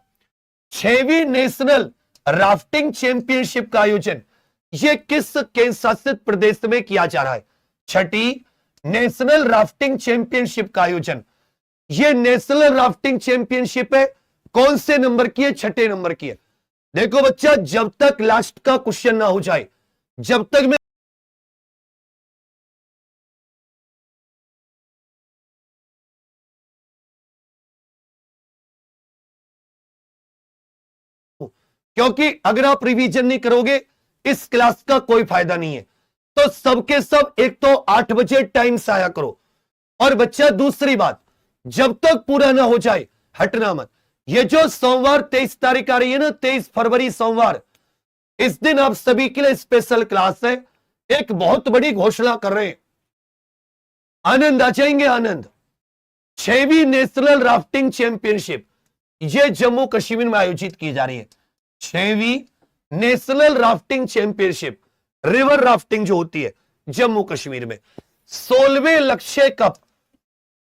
6वीं नेशनल राफ्टिंग चैंपियनशिप का आयोजन ये किस केंद्र शासित प्रदेश में किया जा रहा है? 6ठी नेशनल राफ्टिंग चैंपियनशिप का आयोजन, ये नेशनल राफ्टिंग चैंपियनशिप है, कौन से नंबर की है? 6ठे नंबर की है। देखो बच्चा, जब तक लास्ट का क्वेश्चन ना हो जाए, जब तक मैं क्योंकि अगर आप रिवीजन नहीं करोगे इस क्लास का कोई फायदा नहीं है। तो सबके सब एक तो 8 बजे टाइम से आया करो। और बच्चा दूसरी बात, जब तक पूरा ना हो जाए हटना मत। ये जो सोमवार 23 तारीख आ रही है ना, 23 फरवरी सोमवार, इस दिन आप सभी के लिए स्पेशल क्लास है। एक बहुत बड़ी घोषणा कर रहे हैं। आनंद आ जाएंगे, आनंद। 6वीं नेशनल राफ्टिंग चैंपियनशिप ये जम्मू कश्मीर में आयोजित की जा रही है। 6वीं national rafting championship, river rafting जो होती है जम्मू कश्मीर में। 16वें लक्ष्य कप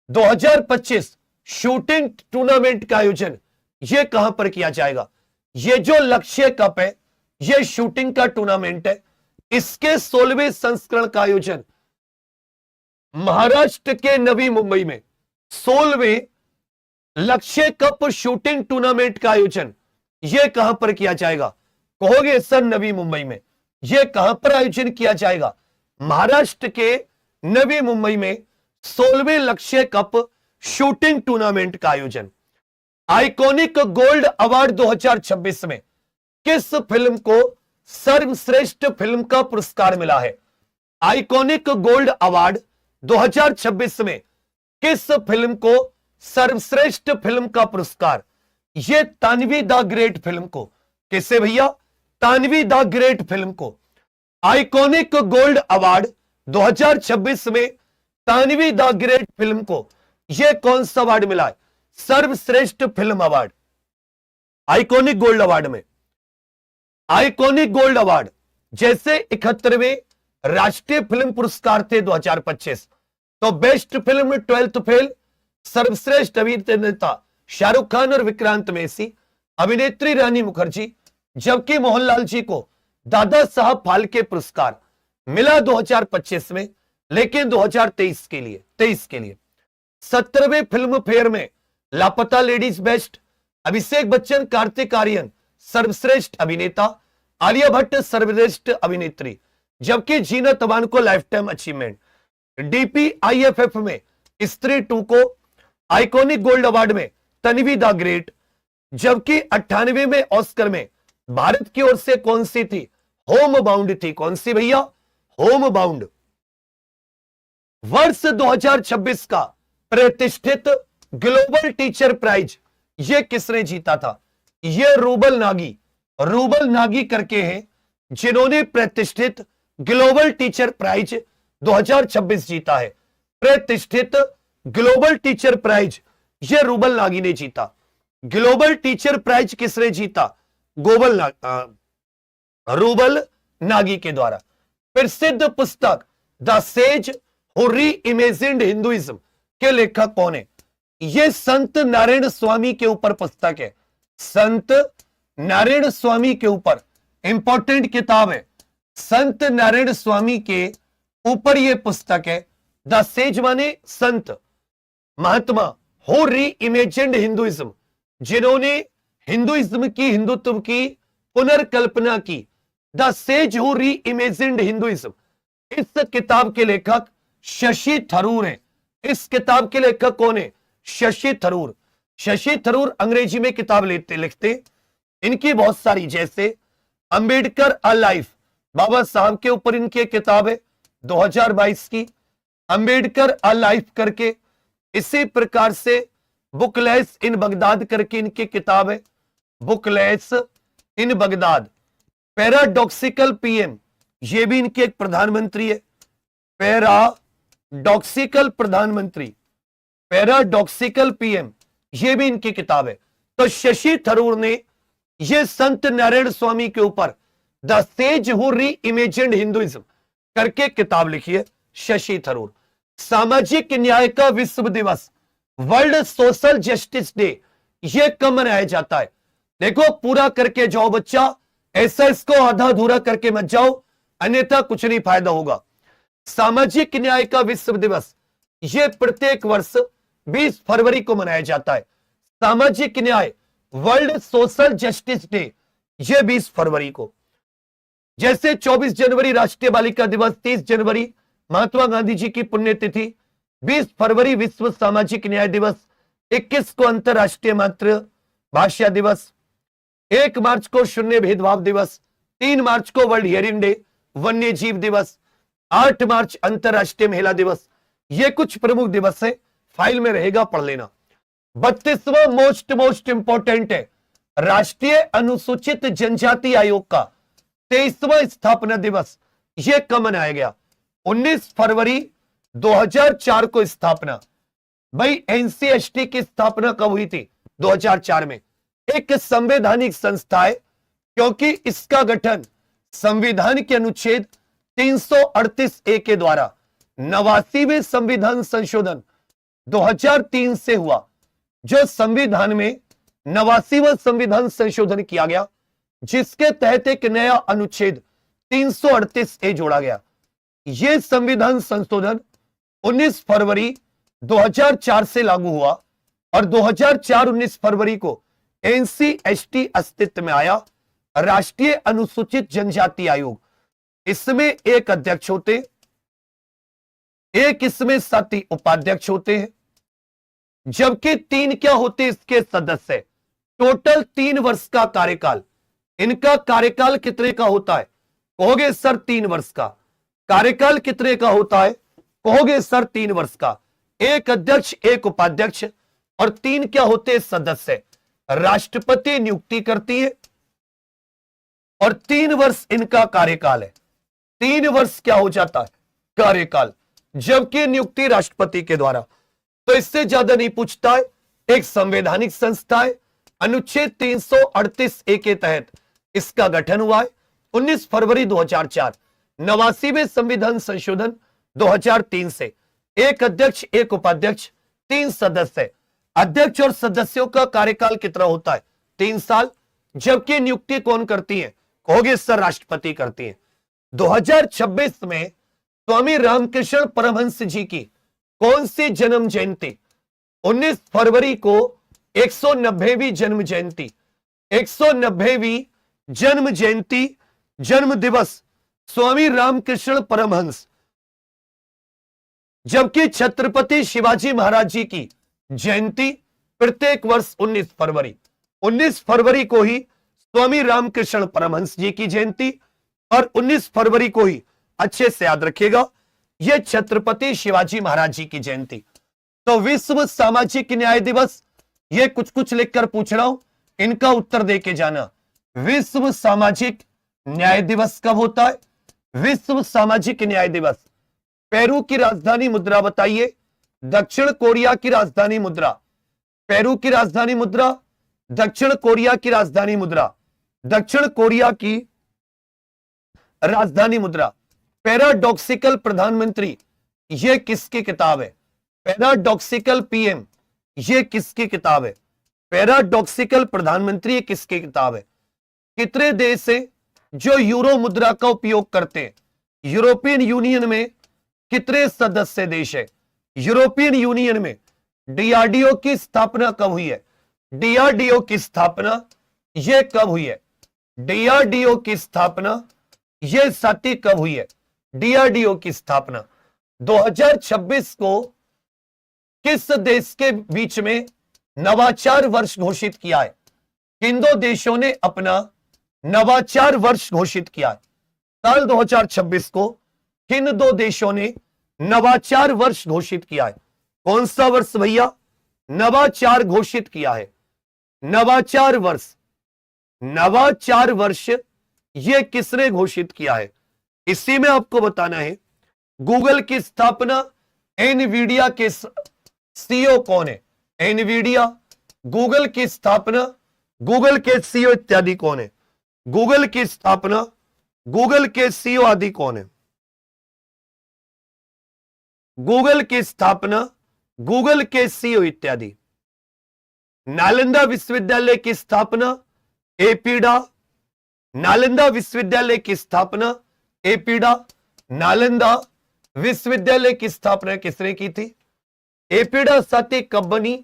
2025 शूटिंग टूर्नामेंट का आयोजन यह कहां पर किया जाएगा? यह जो लक्ष्य कप है यह शूटिंग का टूर्नामेंट है। इसके 16वें संस्करण का आयोजन महाराष्ट्र के नवी मुंबई में 16वें लक्ष्य कप शूटिंग टूर्नामेंट का आयोजन यह कहां पर किया जाएगा? कहोगे सर नवी मुंबई में। यह कहां पर आयोजन किया जाएगा? महाराष्ट्र के नवी मुंबई में 16वें लक्ष्य कप शूटिंग टूर्नामेंट का आयोजन। आइकॉनिक गोल्ड अवार्ड 2026 में किस फिल्म को सर्वश्रेष्ठ फिल्म का पुरस्कार मिला है? आइकॉनिक गोल्ड अवार्ड 2026 में किस फिल्म को सर्वश्रेष्ठ फिल्म का पुरस्कार? यह तानवी द ग्रेट फिल्म को। किसे भैया? तानवी द ग्रेट फिल्म को आइकॉनिक गोल्ड अवार्ड 2026 में तानवी द ग्रेट फिल्म को यह कौन सा अवार्ड मिला है? सर्वश्रेष्ठ film award. Iconic gold award में, आइकॉनिक गोल्ड अवार्ड जैसे 71वें राष्ट्रीय फिल्म पुरस्कार थे 2025, तो बेस्ट फिल्म 12th फेल, सर्वश्रेष्ठ अभिनेता शाहरुख खान और विक्रांत मेसी, अभिनेत्री रानी मुखर्जी, जबकि मोहनलाल जी को दादा साहब फाल्के पुरस्कार मिला 2025 में, लेकिन 2023 के लिए 17वें फिल्म फेयर में लापता लेडीज बेस्ट, अभिषेक बच्चन कार्तिक आर्यन सर्वश्रेष्ठ अभिनेता, आलिया भट्ट सर्वश्रेष्ठ अभिनेत्री, जबकि जीना तबान को लाइफ टाइम अचीवमेंट। DPIFF में स्त्री 2 को आइकॉनिक गोल्ड अवार्ड में तन्वी द ग्रेट, जबकि 98वें में ऑस्कर में भारत की ओर से कौन सी थी? होम बाउंड थी। कौन सी भैया? Home bound. वर्ष 2026 का प्रतिष्ठित ग्लोबल टीचर प्राइज ये किसने जीता था? ये रूबल नागी करके हैं जिन्होंने प्रतिष्ठित ग्लोबल टीचर प्राइज 2026 जीता है। प्रतिष्ठित ग्लोबल टीचर प्राइज ये रूबल नागी ने जीता। ग्लोबल टीचर प्राइज किसने जीता? रूबल नागी के द्वारा। प्रसिद्ध पुस्तक द सेज हु री-इमेजिन्ड हिंदुइज्म के लेखक कौन है? यह संत नारायण स्वामी के ऊपर पुस्तक है। संत नारायण स्वामी के ऊपर इंपॉर्टेंट किताब है। संत नारायण स्वामी के ऊपर यह पुस्तक है। द सेज माने संत, महात्मा, हु री-इमेजिन्ड हिंदुइज्म, जिन्होंने हिंदुत्व की पुनर्कल्पना की। द सेज हु री-इमेजिन्ड हिंदुइज्म, इस किताब के लेखक शशि थरूर हैं। इस किताब के लेखक कौन है? शशि थरूर। शशि थरूर अंग्रेजी में किताब लिखते। इनकी बहुत सारी, जैसे अंबेडकर अ लाइफ, बाबा साहब के ऊपर इनकी किताब है 2022 की, अंबेडकर अ लाइफ करके। इसी प्रकार से बुकलेस इन बगदाद करके इनकी किताब है, बुकलेस इन बगदाद। पैराडॉक्सिकल पीएम, ये भी इनके एक प्रधानमंत्री है। पैराडॉक्सिकल प्रधानमंत्री, पैराडॉक्सिकल पीएम, ये भी इनकी किताब है। तो शशि थरूर ने ये संत नारायण स्वामी के ऊपर द सेज हु री-इमेजिन्ड हिंदुइज्म करके किताब लिखी है शशि थरूर। सामाजिक न्याय का विश्व दिवस, वर्ल्ड सोशल जस्टिस डे, ये कब मनाया जाता है? देखो, पूरा करके जाओ बच्चा, ऐसा इसको आधा अधूरा करके मत जाओ, अन्यथा कुछ नहीं फायदा होगा। सामाजिक न्याय का विश्व दिवस यह प्रत्येक वर्ष 20 फरवरी को मनाया जाता है। सामाजिक न्याय, वर्ल्ड सोशल जस्टिस डे, यह 20 फरवरी को। जैसे 24 जनवरी राष्ट्रीय बालिका दिवस, 30 जनवरी महात्मा गांधी जी की पुण्यतिथि, 20 फरवरी विश्व सामाजिक न्याय दिवस, 21 को अंतरराष्ट्रीय मातृभाषा दिवस, 1 मार्च को शून्य भेदभाव दिवस, 3 मार्च को वर्ल्ड हियरिंग डे, वन्य जीव दिवस, 8 मार्च अंतरराष्ट्रीय महिला दिवस। ये कुछ प्रमुख दिवस है, फाइल में रहेगा, पढ़ लेना। 32वां मोस्ट इंपॉर्टेंट है, राष्ट्रीय अनुसूचित जनजाति आयोग का 23वां स्थापना दिवस, यह कब मनाया गया? 19 फरवरी 2004 को स्थापना। भाई एनसीएसटी की स्थापना कब हुई थी? 2004 में। एक संवैधानिक संस्था है क्योंकि इसका गठन संविधान के अनुच्छेद 338 ए के द्वारा 89वें संविधान संशोधन 2003 से हुआ। जो संविधान में 89वां संविधान संशोधन किया गया जिसके तहत एक नया अनुच्छेद 338 ए जोड़ा गया। यह संविधान संशोधन 19 फरवरी 2004 से लागू हुआ और 2004-19 फरवरी को एनसीएसटी अस्तित्व में आया, राष्ट्रीय अनुसूचित जनजाति आयोग। इसमें एक अध्यक्ष होते, एक इसमें 7 उपाध्यक्ष होते हैं, जबकि 3 क्या होते इसके सदस्य। टोटल 3 वर्ष का कार्यकाल। इनका कार्यकाल कितने का होता है? कहोगे सर 3 वर्ष का। कार्यकाल कितने का होता है? कहोगे सर 3 वर्ष का। एक अध्यक्ष, एक उपाध्यक्ष और 3 क्या होते हैं सदस्य। राष्ट्रपति नियुक्ति करती है और 3 वर्ष इनका कार्यकाल है। 3 वर्ष क्या हो जाता है? कार्यकाल, जबकि नियुक्ति राष्ट्रपति के द्वारा। तो इससे ज्यादा नहीं पूछता है। एक संवैधानिक संस्था है, अनुच्छेद 338 ए के तहत इसका गठन हुआ है 19 फरवरी 2004। 89वें संविधान संशोधन 2003 से। एक अध्यक्ष, एक उपाध्यक्ष, 3 सदस्य। अध्यक्ष और सदस्यों का कार्यकाल कितना होता है? 3 साल। जबकि नियुक्ति कौन करती है? कहोगे सर राष्ट्रपति करती है। 2026 में स्वामी रामकृष्ण परमहंस जी की कौन सी जन्म जयंती? 19 फरवरी को 190वीं जन्म जयंती। 190वीं जन्म जयंती, जन्म दिवस स्वामी रामकृष्ण परमहंस। जबकि छत्रपति शिवाजी महाराज जी की जयंती प्रत्येक वर्ष 19 फरवरी। 19 फरवरी को ही स्वामी रामकृष्ण परमहंस जी की जयंती और 19 फरवरी को ही, अच्छे से याद रखिएगा, यह छत्रपति शिवाजी महाराज जी की जयंती। तो विश्व सामाजिक न्याय दिवस, यह कुछ कुछ लिखकर पूछ रहा हूं, इनका उत्तर देके जाना। विश्व सामाजिक न्याय दिवस कब होता है? विश्व सामाजिक न्याय दिवस। पेरू की राजधानी मुद्रा बताइए। दक्षिण कोरिया की राजधानी मुद्रा। पेरू की राजधानी मुद्रा, दक्षिण कोरिया की राजधानी मुद्रा। दक्षिण कोरिया की राजधानी मुद्रा। पैराडॉक्सिकल प्रधानमंत्री, यह किसकी किताब है? पैराडॉक्सिकल पीएम, यह किसकी किताब है? पैराडॉक्सिकल प्रधानमंत्री, यह किसकी किताब है? कितने देश है जो यूरो मुद्रा का उपयोग करते हैं? यूरोपियन यूनियन में कितने सदस्य देश है? यूरोपियन यूनियन में डीआरडीओ की स्थापना कब हुई है? डीआरडीओ की स्थापना यह कब हुई है? डीआरडीओ की स्थापना यह साथी कब हुई है? डीआरडीओ की स्थापना 2026 को किस देश के बीच में नवाचार वर्ष घोषित किया है? किन 2 देशों ने अपना नवाचार वर्ष घोषित किया है? साल 2026 को किन 2 देशों ने नवाचार वर्ष घोषित किया है? कौन सा वर्ष भैया? नवाचार घोषित किया है। नवाचार वर्ष, नवाचार वर्ष यह किसने घोषित किया है? इसी में आपको बताना है। गूगल की स्थापना, एनवीडिया के सीईओ कौन है? एनवीडिया, गूगल की स्थापना, गूगल के सीईओ इत्यादि कौन है? गूगल की स्थापना, गूगल के सीईओ आदि कौन है? गूगल की स्थापना, गूगल के सीईओ इत्यादि। नालंदा विश्वविद्यालय की स्थापना, एपीडा। नालंदा विश्वविद्यालय की स्थापना, एपीडा। नालंदा विश्वविद्यालय की स्थापना किसने की थी? एपीडा साथी कब बनी?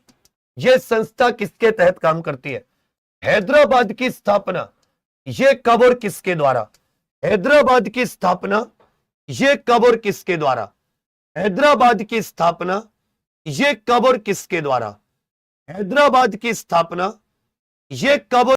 यह संस्था किसके तहत काम करती है? हैदराबाद की स्थापना यह कब और किसके द्वारा? हैदराबाद की स्थापना यह कब और किसके द्वारा? हैदराबाद की स्थापना यह कब और किसके द्वारा? हैदराबाद की स्थापना यह कब